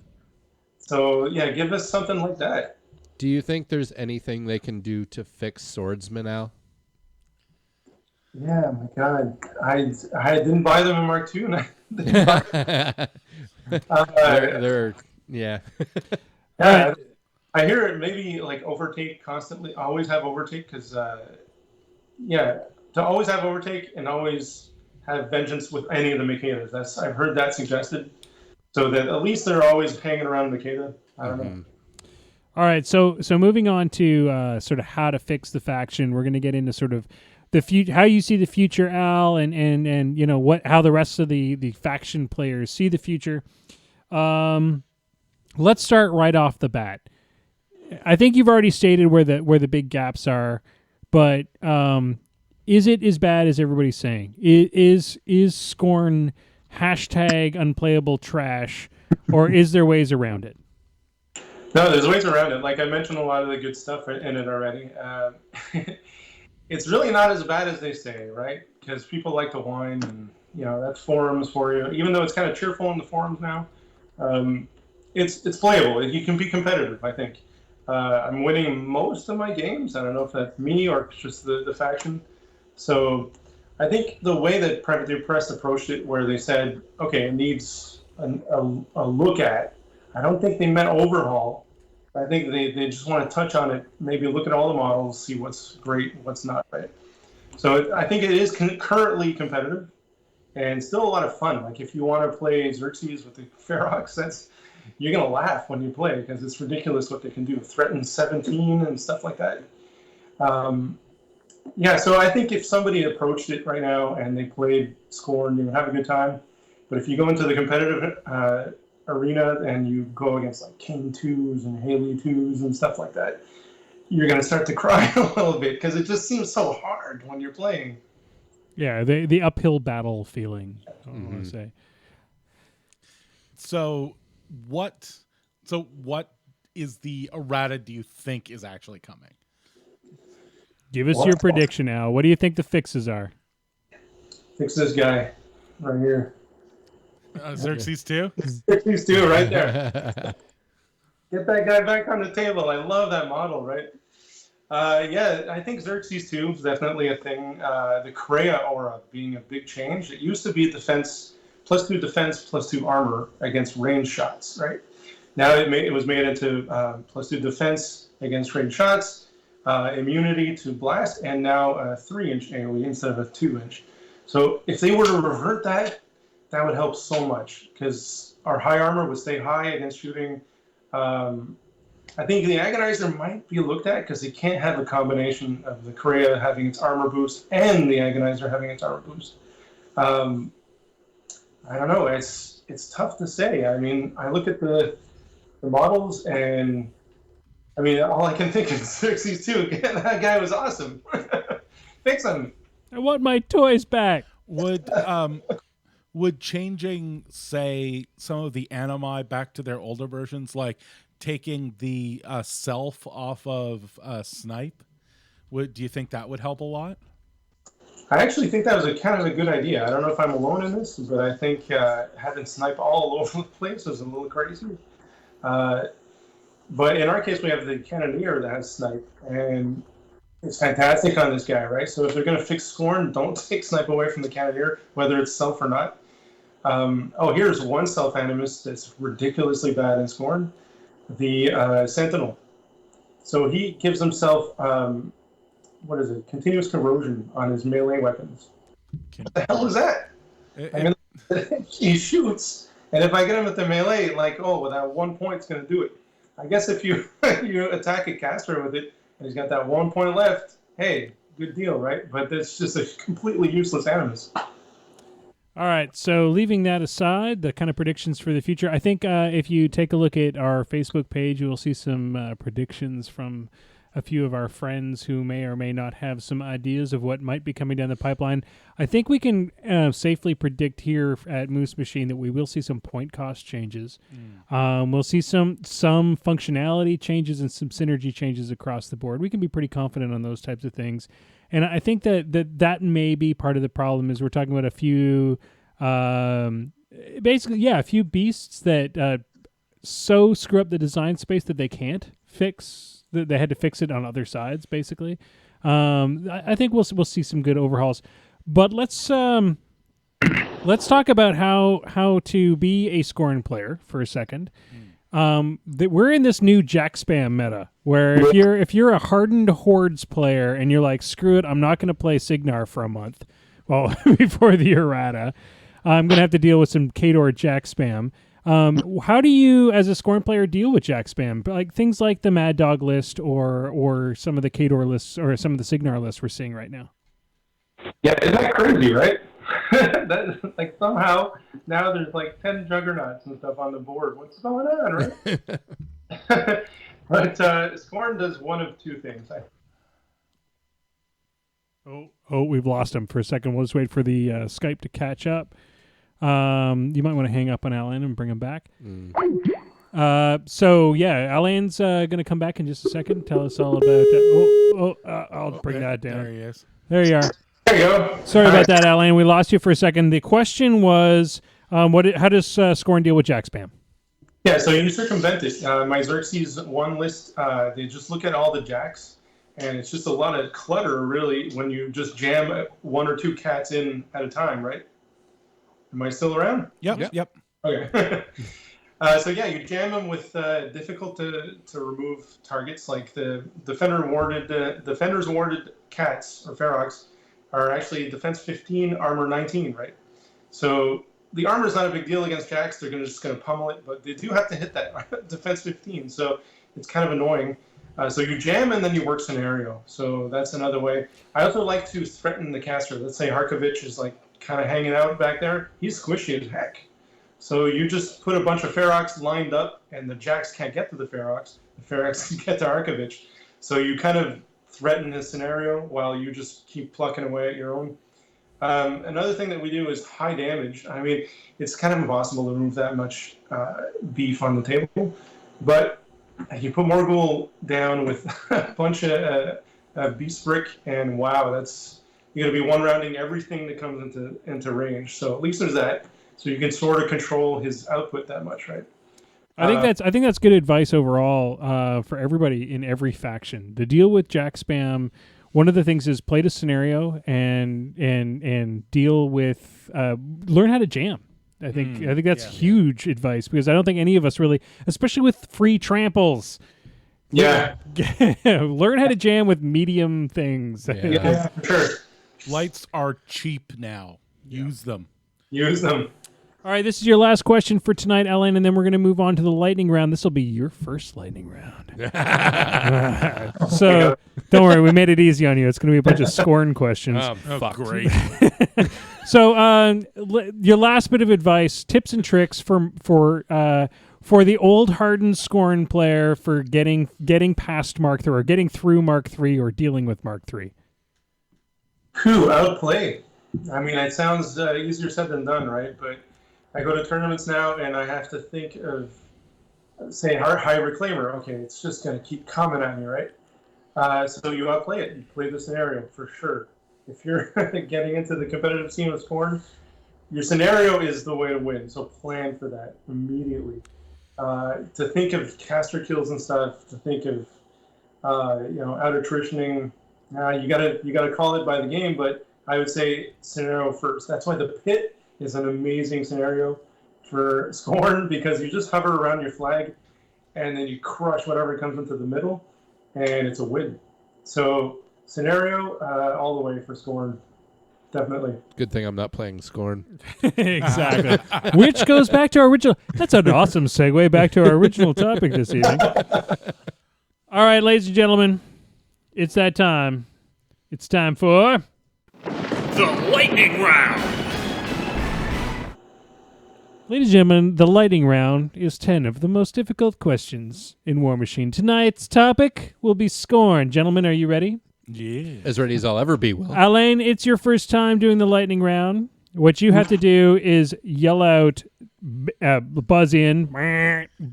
So yeah, give us something like that. Do you think there's anything they can do to fix swordsmen, Al? Yeah, my God, I didn't buy them in Mark II, and I didn't buy they're yeah. Yeah, I hear it maybe like overtake constantly. Always have overtake because to always have overtake and always have vengeance with any of the Makedas. I've heard that suggested, so that at least they're always hanging around Makeda. I don't know. All right, so moving on to sort of how to fix the faction, we're going to get into sort of the how you see the future, Al, and you know how the rest of the faction players see the future. Let's start right off the bat. I think you've already stated where the big gaps are, but is it as bad as everybody's saying? Is Skorne #unplayable trash, or is there ways around it? No, there's ways around it. Like I mentioned, a lot of the good stuff in it already. It's really not as bad as they say, right? Because people like to whine, and that's forums for you. Even though it's kind of cheerful in the forums now, it's playable. You can be competitive, I think. I'm winning most of my games. I don't know if that's me or just the faction. So I think the way that Privateer Press approached it, where they said, okay, it needs a look at, I don't think they meant overhaul. I think they just want to touch on it, maybe look at all the models, see what's great, what's not, right? So I think it is currently competitive and still a lot of fun. Like if you want to play Xerxes with the Ferox, you're going to laugh when you play because it's ridiculous what they can do. Threaten 17 and stuff like that. So I think if somebody approached it right now and they played Skorne, you would have a good time. But if you go into the competitive arena and you go against like King 2s and Haley 2s and stuff like that, you're going to start to cry a little bit because it just seems so hard when you're playing. Yeah, the uphill battle feeling, I want to say. So what is the errata do you think is actually coming? Give us your prediction, Al. What do you think the fixes are? Fix this guy right here. Xerxes 2? Xerxes 2 right there. Get that guy back on the table. I love that model, right? I think Xerxes 2 is definitely a thing. The Kreia aura being a big change. It used to be defense, +2 defense, +2 armor against range shots, right? Now it was made into +2 defense against range shots, immunity to blast, and now a 3-inch AoE instead of a 2-inch. So if they were to revert that, that would help so much because our high armor would stay high against shooting. I think the Agonizer might be looked at because they can't have a combination of the Kreia having its armor boost and the Agonizer having its armor boost. I don't know. It's tough to say. I mean, I look at the models and I mean, all I can think is Xerxes 2. That guy was awesome. Fix him. I want my toys back. Would changing, say, some of the animi back to their older versions, like taking the self off of Snipe, do you think that would help a lot? I actually think that was a kind of a good idea. I don't know if I'm alone in this, but I think having Snipe all over the place was a little crazy. But in our case, we have the Cannoneer that has Snipe, and it's fantastic on this guy, right? So if they're going to fix Skorne, don't take Snipe away from the Cannoneer, whether it's self or not. Here's one self-animus that's ridiculously bad in Scorn, the Sentinel. So he gives himself, continuous corrosion on his melee weapons. What the hell is that? He shoots, and if I get him at the melee, that 1 point's going to do it. I guess if you you attack a caster with it, and he's got that 1 point left, hey, good deal, right? But that's just a completely useless animus. All right, so leaving that aside, the kind of predictions for the future, I think if you take a look at our Facebook page, you will see some predictions from a few of our friends who may or may not have some ideas of what might be coming down the pipeline. I think we can safely predict here at Moose Machine that we will see some point cost changes. We'll see some functionality changes and some synergy changes across the board. We can be pretty confident on those types of things. And I think that may be part of the problem is we're talking about a few, a few beasts that so screw up the design space that they can't fix. They had to fix it on other sides, basically. I think we'll see some good overhauls. But let's talk about how to be a Skorne player for a second. We're in this new Jack spam meta where if you're a hardened Hordes player and you're like, screw it, I'm not going to play Signar for a month, well, before the errata, I'm going to have to deal with some Khador Jack spam. How do you, as a Skorne player, deal with Jack spam? Like things like the Mad Dog list or some of the Khador lists or some of the Signar lists we're seeing right now. Yeah, isn't that crazy, right? Somehow now there's 10 juggernauts and stuff on the board. What's going on, right? But Skorne does one of two things. We've lost him for a second. We'll just wait for the Skype to catch up. You might want to hang up on Alain and bring him back. Alain's going to come back in just a second. Tell us all about. I'll bring that down. There he is. There you are. There you go. Sorry about that, Alain. We lost you for a second. The question was, how does Skorne deal with Jack spam? Yeah, so you circumvent it. My Xerxes 1 list, they just look at all the jacks, and it's just a lot of clutter, really, when you just jam 1 or 2 cats in at a time, right? Am I still around? Yep. Okay. You jam them with difficult to remove targets, like the defender's warded cats or ferox are actually defense 15, armor 19, right? So the armor is not a big deal against jacks. They're just going to pummel it, but they do have to hit that defense 15. So it's kind of annoying. So you jam and then you work scenario. So that's another way. I also like to threaten the caster. Let's say Harkovich is kind of hanging out back there. He's squishy as heck. So you just put a bunch of ferox lined up, and the jacks can't get to the ferox. The ferox can get to Harkovich. So you kind of threaten his scenario while you just keep plucking away at your own. Another thing that we do is high damage. I mean, it's kind of impossible to remove that much beef on the table, but you put Morgul down with a bunch of beast brick, and wow, you're going to be one-rounding everything that comes into range. So at least there's that. So you can sort of control his output that much, right? I think that's good advice overall for everybody in every faction. To deal with Jack spam, one of the things is play the scenario and deal with learn how to jam. I think that's huge advice because I don't think any of us really, especially with free tramples. Yeah. Learn how to jam with medium things. Yeah, sure. Lights are cheap now. Use them. All right, this is your last question for tonight, Ellen, and then we're going to move on to the lightning round. This will be your first lightning round. So don't worry, we made it easy on you. It's going to be a bunch of Skorne questions. Great. So your last bit of advice, tips and tricks for the old hardened Skorne player for getting past Mark 3 or getting through Mark 3 or dealing with Mark 3. Outplay. I mean, it sounds easier said than done, right? But I go to tournaments now, and I have to think of, say, high reclaimer. Okay, it's just going to keep coming at me, right? So you outplay it. You play the scenario for sure. If you're getting into the competitive scene with Skorne, your scenario is the way to win. So plan for that immediately. To think of caster kills and stuff. To think of out attritioning. You gotta call it by the game, but I would say scenario first. That's why the pit is an amazing scenario for Scorn because you just hover around your flag and then you crush whatever comes into the middle, and it's a win. So scenario all the way for Scorn, definitely. Good thing I'm not playing Scorn. Exactly. Which goes back to our original. That's an awesome segue back to our original topic this evening. All right, ladies and gentlemen, it's that time. It's time for The lightning round. Ladies and gentlemen, the lightning round is 10 of the most difficult questions in War Machine. Tonight's topic will be Scorn. Gentlemen, are you ready? Yeah. As ready as I'll ever be, Will. Alain, it's your first time doing the lightning round. What you have to do is yell out, buzz in,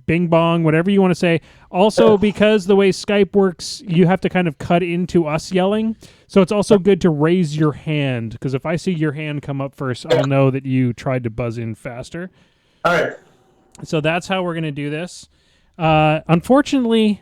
bing bong, whatever you want to say. Also, because the way Skype works, you have to kind of cut into us yelling. So it's also good to raise your hand, because if I see your hand come up first, I'll know that you tried to buzz in faster. All right. So that's how we're going to do this. Unfortunately,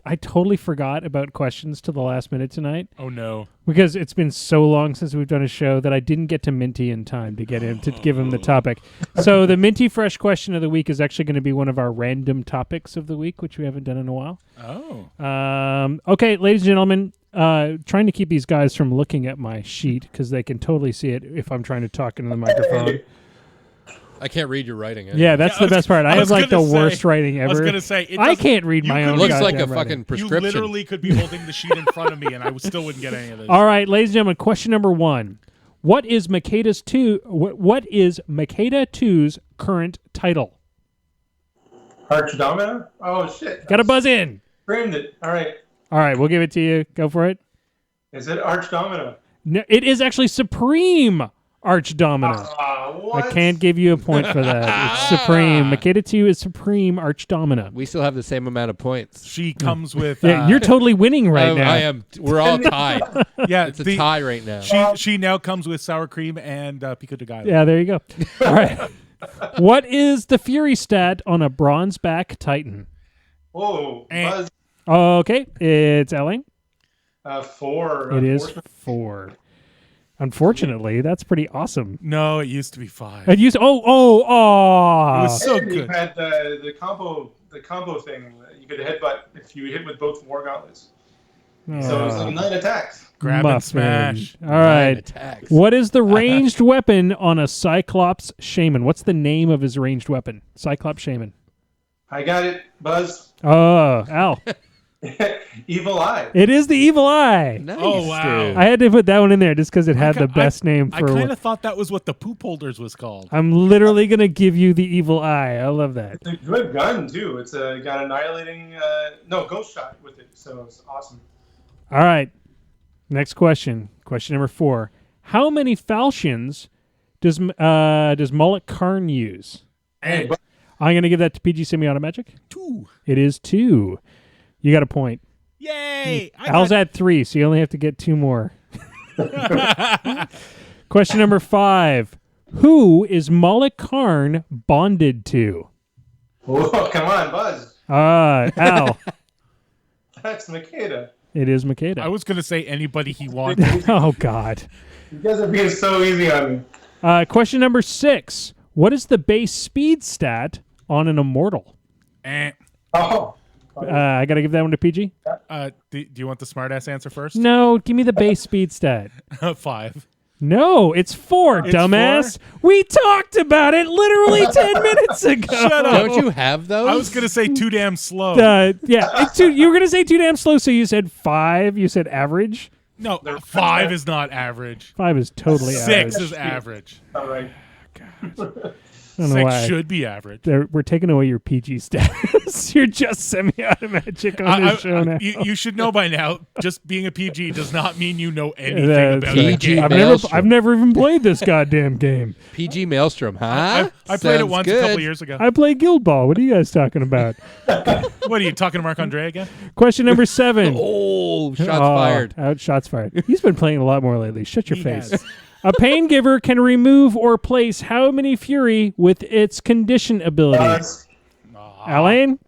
I totally forgot about questions to the last minute tonight Oh no. because it's been so long since we've done a show that I didn't get to Minty in time to get him to give him the topic. So the Minty Fresh question of the week is actually going to be one of our random topics of the week, which we haven't done in a while. Oh. Okay, ladies and gentlemen, trying to keep these guys from looking at my sheet because they can totally see it if I'm trying to talk into the microphone. I can't read your writing. Yeah, that's the best part. I have like the gonna say- worst writing ever. I was gonna say I can't read my own. Looks like a goddamn writing. fucking You prescription. literally could be holding the sheet in front of me, and I still wouldn't get any of this. All right, ladies and gentlemen, question number 1. What is Makeda's 2? What is Makeda 2's current title? Archdomina? Oh, shit. Got to buzz in. Framed it. All right. All right, we'll give it to you. Go for it. Is it Archdomina? No, it is actually Supreme Archdomina. What? I can't give you a point for that. It's Supreme. Makeda 2 is Supreme Archdomina. We still have the same amount of points. She comes with. Yeah, you're totally winning right now. I am. We're all tied. Yeah, It's a tie right now. She now comes with sour cream and pico de gallo. Yeah, there you go. All right. What is the Fury stat on a bronze back Titan? Whoa. And- Buzz. Okay, it's Ellen. 4. It is 4. Unfortunately, that's pretty awesome. No, it used to be 5. And you it It was so And you good. had the combo thing. You could headbutt if you hit with both War Gauntlets. So it was like 9 attacks. Grab and smash. All right. Attacks. What is the ranged weapon on a Cyclops Shaman? What's the name of his ranged weapon? Cyclops Shaman. I got it. Buzz. Oh, Al. Evil Eye. It is the Evil Eye. Nice, Oh, wow. dude. I had to put that one in there just because it had the best name I for kind of thought that was what the poop holders was called. I'm literally going to give you the Evil Eye. I love that. It's a good gun, too. It's got annihilating... ghost shot with it. So it's awesome. All right. Next question. Question number 4. How many falchions does Mullet Karn use? Hey, I'm going to give that to PG Semi-Automatic. 2. It is 2. You got a point. Yay! Al's at 3, so you only have to get 2 more. Question number 5. Who is Mullet Karn bonded to? Whoa, come on, Buzz. Al. That's Makeda. It is Makeda. I was going to say anybody he wanted. Oh, God. You guys are being so easy on me. Question number 6. What is the base speed stat on an Immortal? Oh. I got to give that one to PG? Do you want the smartass answer first? No, give me the base speed stat. 5. No, it's 4, It's dumbass. We talked about it literally 10 minutes ago. Shut up. Don't you have those? I was going to say too damn slow. Yeah, you were going to say too damn slow, so you said 5. You said average. No, 5 is not average. 5 is totally 6 average. is average. All right. I don't know 6 why. should be average. We're taking away your PG status. You're just semi-automatic on this show now. You should know by now, just being a PG does not mean you know anything That's about PG the game. Maelstrom. I've never even played this goddamn game. PG Maelstrom, huh? I played it Sounds once good. a couple years ago. I play Guild Ball. What are you guys talking about? What are you talking to Marc Andre again? Question number 7. Oh, shots fired. Shots fired. He's been playing a lot more lately. Shut your He face. has. A pain giver can remove or place how many fury with its condition ability? Buzz. Alain?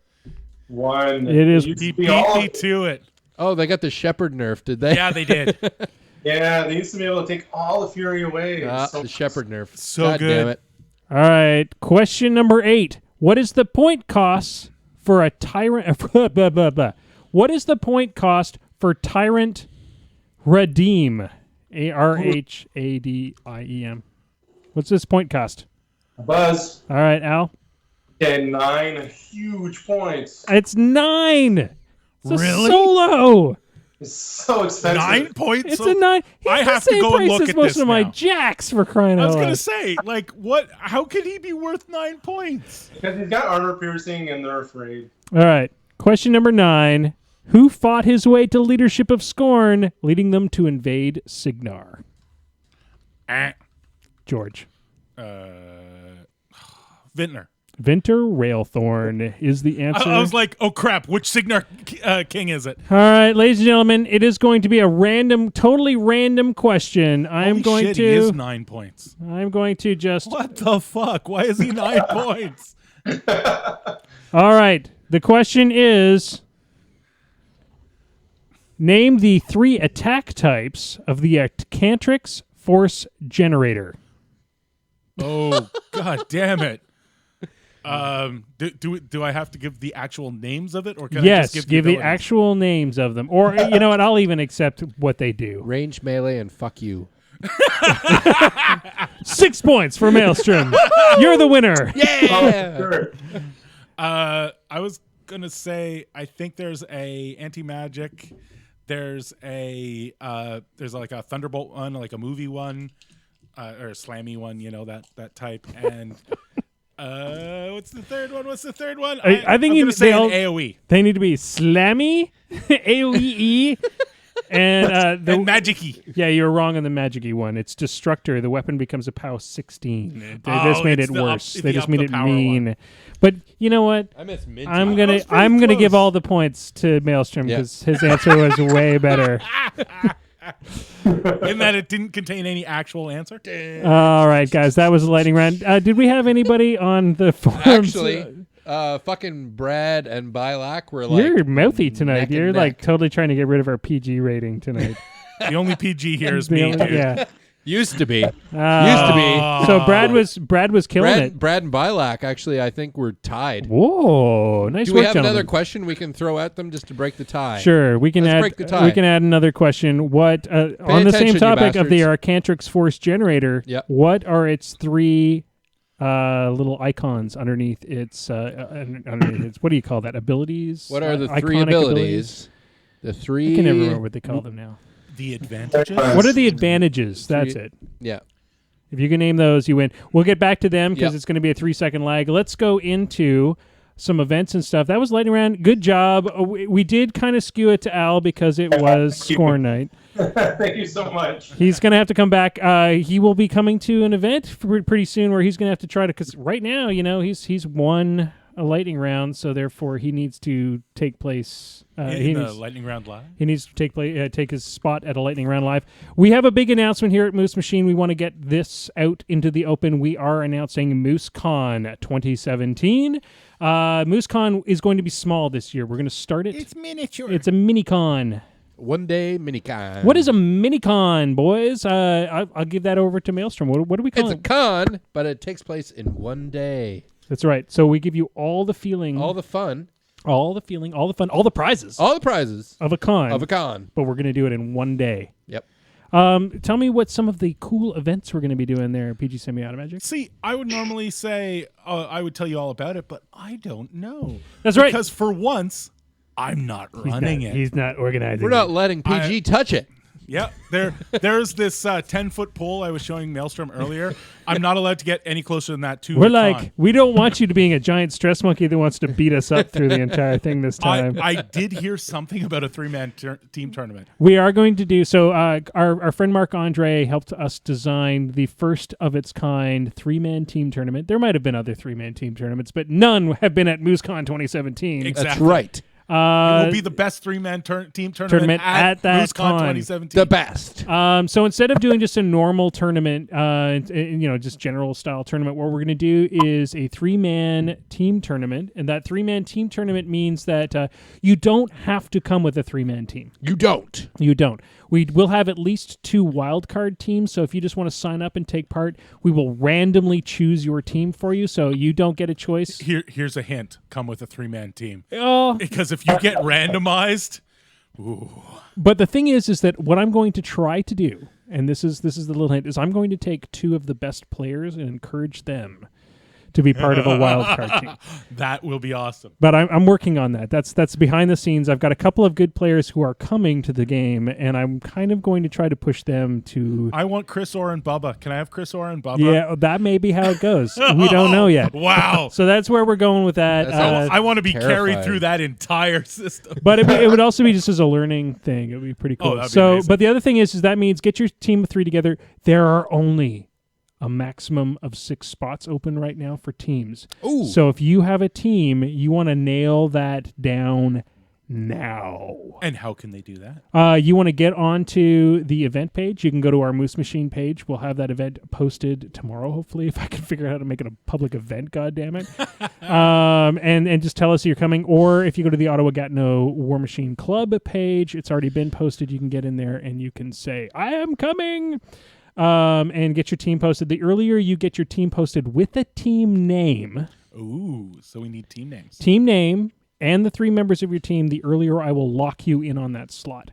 1. It is- used He to be beat all me to it. Oh, they got the Shepherd nerf, did they? Yeah, they did. Yeah, they used to be able to take all the fury away. The Shepherd nerf. So God good. damn it. All right. Question number 8. What is the point cost for a Tyrant? Blah, blah, blah. What is the point cost for Tyrant Redeem? ARHADIEM. What's this point cost? A buzz. All right, Al. Okay, 9 huge points. It's 9. It's Really? a solo. It's so expensive. 9 points. It's a 9. He's I the have to same go and price look as at most this of my now. jacks for crying I out was loud. gonna say, like, what? How could he be worth 9 points? Because he's got armor piercing and they're afraid. All right. Question number 9. Who fought his way to leadership of Skorne, leading them to invade Signar? George. Vintner. Vinter Railthorn is the answer. I was like, oh crap! Which Signar king is it? All right, ladies and gentlemen, it is going to be a totally random question. Holy shit, he is 9 points. I'm going to just. What the fuck? Why is he 9 points? All right. The question is: name the 3 attack types of the Cantrix Force Generator. Oh god damn it! Do I have to give the actual names of it, or can I Yes, just give the abilities? actual names of them, or you know what? I'll even accept what they do. Range, melee, and fuck you. 6 points for Maelstrom. You're the winner. Yeah. Sure. I was gonna say I think there's a anti-magic. There's like a Thunderbolt one, like a movie one, or a slammy one. You know that type. And what's the third one? I think I'm gonna say they an all- AOE They need to be Slammy, AOE, and and Magic-y. Yeah, you were wrong on the Magic-y one. It's Destructor. The weapon becomes a POW 16. They Oh, just made it's it the worse. up- They the just up made the it power mean. one. But you know what? I miss Minty. I'm That was pretty gonna give close. all the points to Maelstrom Yeah. because his answer was way better. In that it didn't contain any actual answer. All right, guys, that was the lightning round. Did we have anybody on the forums? Actually, fucking Brad and Bilak were like, you're mouthy tonight. neck and You're like neck. totally trying to get rid of our PG rating tonight. The only PG here is The me, only- dude. yeah. used to be. Used to be. So Brad was killing it. Brad and Bilak actually, I think, were tied. Whoa, nice Do work, we have gentlemen. another question we can throw at them just to break the tie? Sure, we can Let's add. break the tie. We can add another question. What on the attention, same you topic of the bastards. Arcantrix Force Generator? Yep. What are its 3 little icons underneath its? Underneath its. What do you call that? Abilities. What are the 3 Iconic abilities? The 3. I can never remember what they call them now. The advantages. What are the advantages? That's it. Yeah. If you can name those, you win. We'll get back to them because Yep. it's going to be a 3-second lag. Let's go into some events and stuff. That was lightning round. Good job. We did kind of skew it to Al because it was Thank you. Skorne night. Thank you so much. He's going to have to come back. He will be coming to an event pretty soon where he's going to have to try to, because right now, you know, he's won a lightning round, so therefore he needs to take place. in the lightning round live. He needs to take his spot at a Lightning Round Live. We have a big announcement here at Moose Machine. We want to get this out into the open. We are announcing MooseCon 2017. MooseCon is going to be small this year. We're going to start it. It's miniature. It's a mini-con. One day minicon. What is a mini-con, boys? I'll give that over to Maelstrom. What do we call It's a it? con, but it takes place in one day. That's right. So we give you all the feeling, All the fun, all the feeling, all the fun, all the prizes all the prizes of a con. of a con. But we're going to do it in one day. Yep. Tell me what some of the cool events we're going to be doing there, PG Semi-Automagic. See, I would normally say I would tell you all about it, but I don't know. That's right. Because for once, I'm not running it. He's not organizing. We're not letting PG touch it. Yeah, there's this 10-foot pole I was showing Maelstrom earlier. I'm not allowed to get any closer than that to We're the like, con. we don't want you to being a giant stress monkey that wants to beat us up through the entire thing this time. I did hear something about a 3-man team tournament. We are going to do so. Our friend Marc Andre helped us design the first of its kind 3-man team tournament. There might have been other 3-man team tournaments, but none have been at MooseCon 2017. Exactly. That's right. It will be the best 3-man team tournament at that MooseCon con. 2017. The best. So instead of doing just a normal tournament, just general style tournament, what we're going to do is a 3-man team tournament. And that 3-man team tournament means that you don't have to come with a 3-man team. You don't. You don't. We will have at least 2 wildcard teams. So if you just want to sign up and take part, we will randomly choose your team for you. So you don't get a choice. Here's a hint: come with a 3-man team. Oh, Because if you get randomized, ooh. but the thing is that what I'm going to try to do, and this is the little hint, is I'm going to take 2 of the best players and encourage them to be part of a wild card team. That will be awesome. But I'm working on that. That's behind the scenes. I've got a couple of good players who are coming to the game, and I'm kind of going to try to push them to. I want Chris Orr and Bubba. Can I have Chris Orr and Bubba? Yeah, that may be how it goes. We don't know yet. Wow. So that's where we're going with that. I want to be carried terrifying. through that entire system. But it would also be just as a learning thing. It would be pretty cool. that'd be amazing. But the other thing is that means get your team of 3 together. There are only a maximum of 6 spots open right now for teams. Ooh. So if you have a team, you want to nail that down now. And how can they do that? You want to get onto the event page. You can go to our Moose Machine page. We'll have that event posted tomorrow, hopefully, if I can figure out how to make it a public event, goddammit. And just tell us you're coming. Or if you go to the Ottawa Gatineau War Machine Club page, it's already been posted. You can get in there and you can say, I am coming. And get your team posted. The earlier you get your team posted with a team name. Ooh, so we need team names. Team name and the 3 members of your team, the earlier I will lock you in on that slot.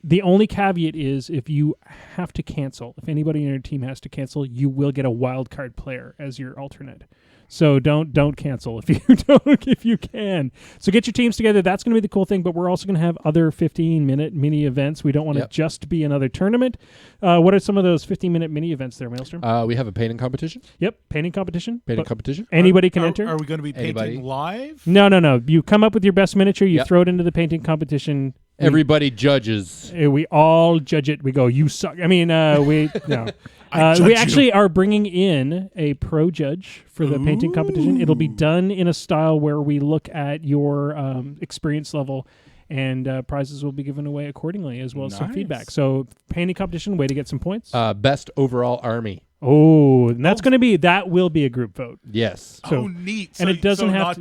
The only caveat is if you have to cancel, if anybody in your team has to cancel, you will get a wild card player as your alternate. So don't cancel if you can. So get your teams together. That's going to be the cool thing. But we're also going to have other 15-minute mini events. We don't want to just be another tournament. What are some of those 15-minute mini events there, Maelstrom? We have a painting competition. Yep, painting competition. Painting competition. Anybody can enter. Are we going to be painting Anybody? live? No. You come up with your best miniature. You Yep. throw it into the painting competition. Everybody judges. We all judge it. We go, you suck. I mean, we no. I judge We you. actually are bringing in a pro judge for the painting competition. It'll be done in a style where we look at your experience level, and prizes will be given away accordingly, as well as some Nice. feedback. So, painting competition, way to get some points. Best overall army. And that will be a group vote. Yes. So- Neat. and it doesn't so have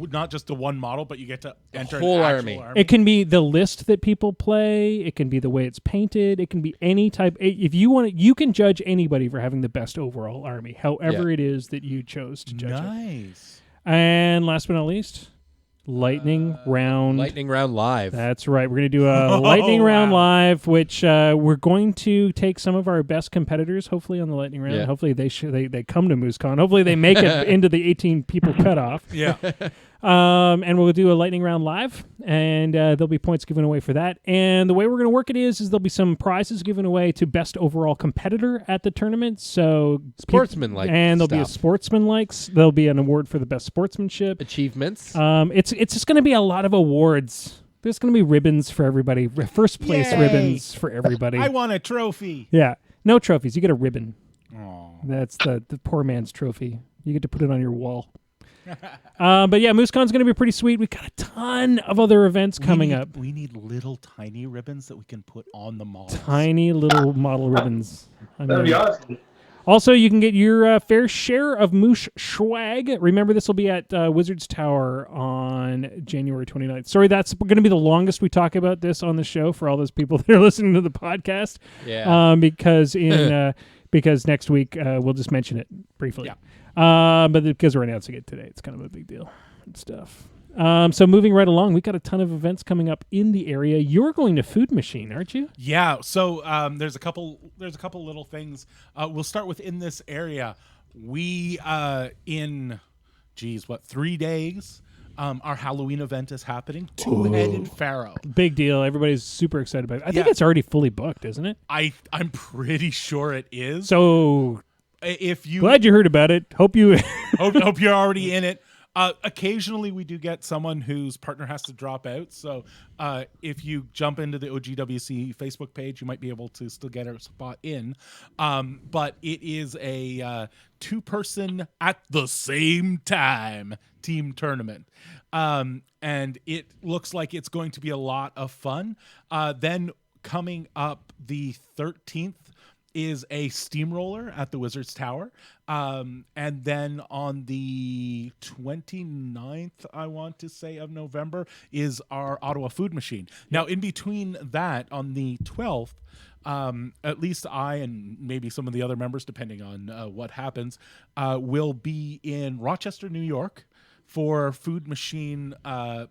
not just the one model, but you get to enter whole an actual army. It can be the list that people play. It can be the way it's painted. It can be any type. If you want, you can judge anybody for having the best overall army, however it is that you chose to judge it. Nice. And last but not least, lightning round. Lightning round live. That's right. We're going to do a lightning round live, which we're going to take some of our best competitors, hopefully, on the lightning round. Yeah. Hopefully, they come to MooseCon. Hopefully, they make it into the 18 people cutoff. Yeah. And we'll do a lightning round live, and there'll be points given away for that. And the way we're going to work it is there'll be some prizes given away to best overall competitor at the tournament. So Sportsman-like and there'll be a stuff. sportsman-like. There'll be an award for the best sportsmanship. Achievements. It's just going to be a lot of awards. There's going to be ribbons for everybody. First place Yay. ribbons for everybody. I want a trophy. Yeah, no trophies. You get a ribbon. Aw. That's the poor man's trophy. You get to put it on your wall. But yeah, MooseCon's going to be pretty sweet. We've got a ton of other events coming up. We need little tiny ribbons that we can put on the models. Tiny little model ribbons. That'd be awesome. Also, you can get your fair share of Moose swag. Remember, this will be at Wizards Tower on January 29th. Sorry, that's going to be the longest we talk about this on the show for all those people that are listening to the podcast. Yeah. Because next week we'll just mention it briefly. Yeah. But because we're announcing it today, it's kind of a big deal and stuff. So moving right along, we've got a ton of events coming up in the area. You're going to Food Machine, aren't you? Yeah. So there's a couple little things. We'll start with in this area. We in 3 days. Our Halloween event is happening. Two-headed Pharaoh. Big deal. Everybody's super excited about it. I think Yeah. it's already fully booked, isn't it? I'm pretty sure it is. So if you glad you heard about it. Hope you. hope you're already in it. Occasionally, we do get someone whose partner has to drop out. So if you jump into the OGWC Facebook page, you might be able to still get a spot in. But it is a 2-person at the same time team tournament. And it looks like it's going to be a lot of fun. Then coming up the 13th, is a steamroller at the Wizard's Tower. And then on the 29th, I want to say, of November, is our Ottawa Food Machine. Now, in between that, on the 12th, at least I and maybe some of the other members, depending on what happens, will be in Rochester, New York, for Food Machine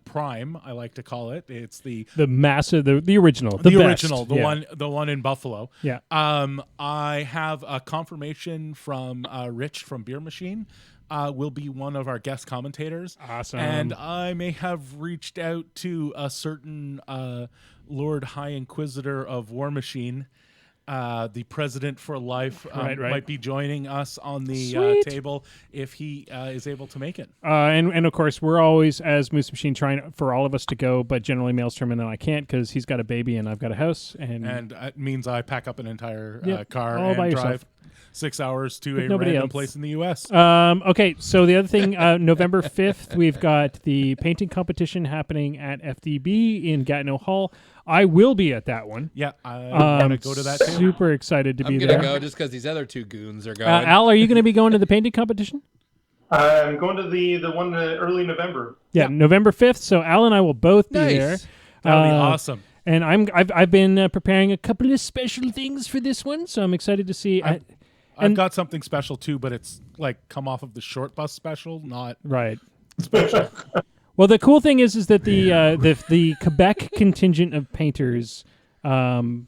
Prime, I like to call it. It's the massive, the original, the best. original, the one in Buffalo. Yeah. I have a confirmation from Rich from Beer Machine. Will be one of our guest commentators. Awesome. And I may have reached out to a certain Lord High Inquisitor of War Machine. The president for life might be joining us on the table if he is able to make it. And of course, we're always, as Moose Machine, trying for all of us to go, but generally Maelstrom and I can't because he's got a baby and I've got a house. And it means I pack up an entire car all by and yourself. drive 6 hours to With a nobody random else. place in the U.S. Okay, so the other thing, November 5th, we've got the painting competition happening at FDB in Gatineau Hall. I will be at that one. Yeah, I want to go to that too. Super excited to be I'm there. going to go just because these other two goons are going. Al, are you going to be going to the painting competition? I'm going to the one early November. Yeah, November 5th. So Al and I will both be Nice. there. That would be awesome. And I've been preparing a couple of special things for this one, so I'm excited to see. I've got something special too, but it's like come off of the short bus special, not right. Special. Well, the cool thing is that the Quebec contingent of painters, they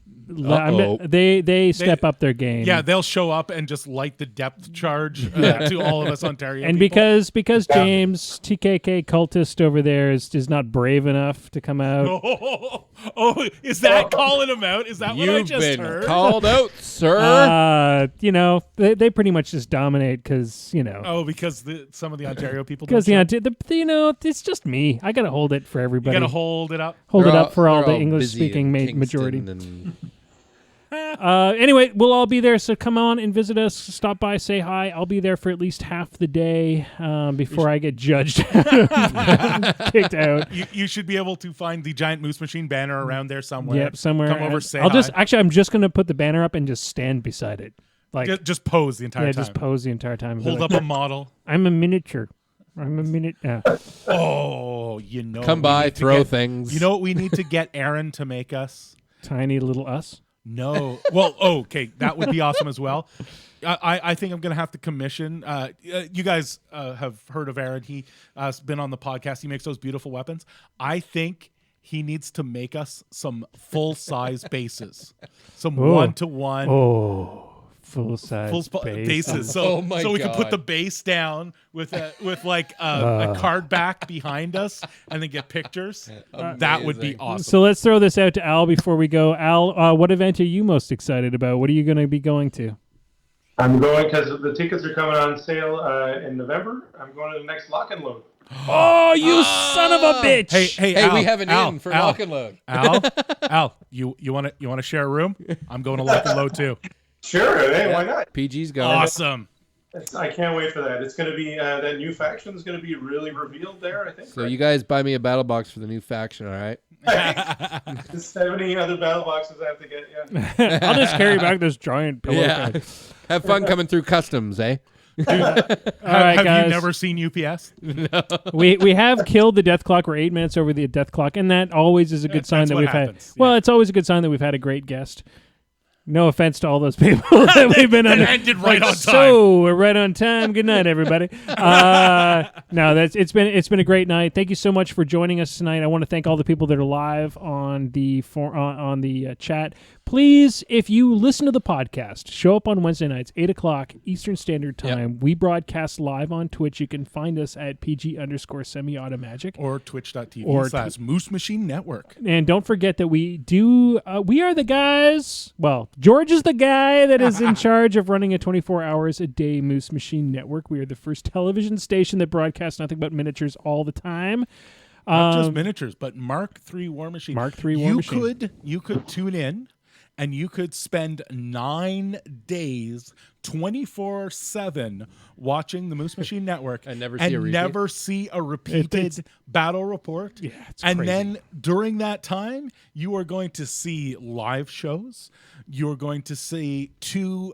step up their game. Yeah, they'll show up and just light the depth charge to all of us Ontario and people. because James TKK cultist over there is not brave enough to come out. Is that calling him out? Is that what I You've just been heard? called out, sir. They pretty much just dominate because Because some of the Ontario people. because it's just me. I gotta hold it for everybody. You gotta hold it up. Hold it up for all They're the busy English-speaking in majority. Kingston and- Anyway, we'll all be there, so come on and visit us. Stop by, say hi. I'll be there for at least half the day before I get judged, kicked out. You should be able to find the giant Moose Machine banner around there somewhere. Yep, somewhere. Come over, say I'm just hi. gonna put the banner up and just stand beside it, like Just pose the entire time. just pose the entire time. Hold up a model. I'm a miniature. Oh, Come by, throw things. You know what we need to get Aaron to make us? Tiny little us. No. Well, okay, that would be awesome as well. I think I'm going to have to commission. You guys have heard of Aaron. He's been on the podcast. He makes those beautiful weapons. I think he needs to make us some full-size bases. Some one-to-one. Oh. Full-size bases. Oh my so we can put God. the base down with a card back behind us and then get pictures. That would be awesome. So let's throw this out to Al before we go. Al, what event are you most excited about? What are you going to be going to? I'm going because the tickets are coming on sale in November. I'm going to the next Lock and Load. Oh, you son of a bitch! Hey, Hey, Al, we have an Al, in for Al, Lock and Load. Al, you want to share a room? I'm going to Lock and Load too. Sure, hey, why not? PG's going. Awesome. I can't wait for that. It's going to be that new faction is going to be really revealed there, I think. So you guys buy me a battle box for the new faction, all right? Just 70 other battle boxes I have to get. Yeah. I'll just carry back this giant pillow. Yeah. Have fun coming through customs, eh? All right, Have guys. you never seen UPS? We have killed the death clock. We're 8 minutes over the death clock, and that always is a good sign That's that what we've happens, had. Well, yeah. it's always a good sign that we've had a great guest. No offense to all those people that we've been under. ended right on time. So we're right on time. Good night, everybody. No, it's been a great night. Thank you so much for joining us tonight. I want to thank all the people that are live on the chat. Please, if you listen to the podcast, show up on Wednesday nights, 8 o'clock Eastern Standard Time. Yep. We broadcast live on Twitch. You can find us at PG_semi-automagic. Or twitch.tv/ Moose Machine Network. And don't forget that we are the guys. Well, George is the guy that is in charge of running a 24 hours a day Moose Machine Network. We are the first television station that broadcasts nothing but miniatures all the time. Not just miniatures, but Mark III War Machine. Mark III War Machine. You could tune in and you could spend 9 days 24/7 watching the Moose Machine Network And never see a repeat? repeated battle report. Yeah, it's and crazy. then during that time, you are going to see live shows. You're going to see 2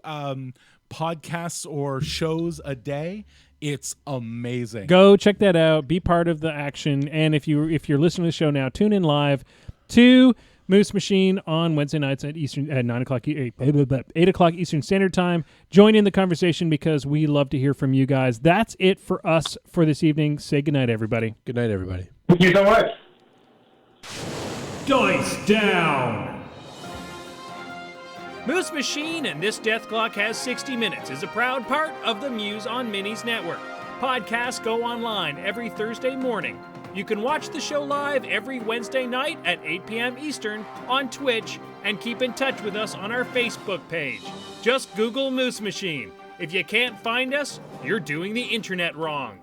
podcasts or shows a day. It's amazing. Go check that out. Be part of the action. And if you're listening to the show now, tune in live to Moose Machine on Wednesday nights at 9 o'clock, 8 o'clock Eastern Standard Time. Join in the conversation because we love to hear from you guys. That's it for us for this evening. Say goodnight, everybody. Good night, everybody. Thank you so much. Dice down. Moose Machine and This Death Clock Has 60 Minutes is a proud part of the Muse on Minis Network. Podcasts go online every Thursday morning. You can watch the show live every Wednesday night at 8 p.m. Eastern on Twitch and keep in touch with us on our Facebook page. Just Google Moose Machine. If you can't find us, you're doing the internet wrong.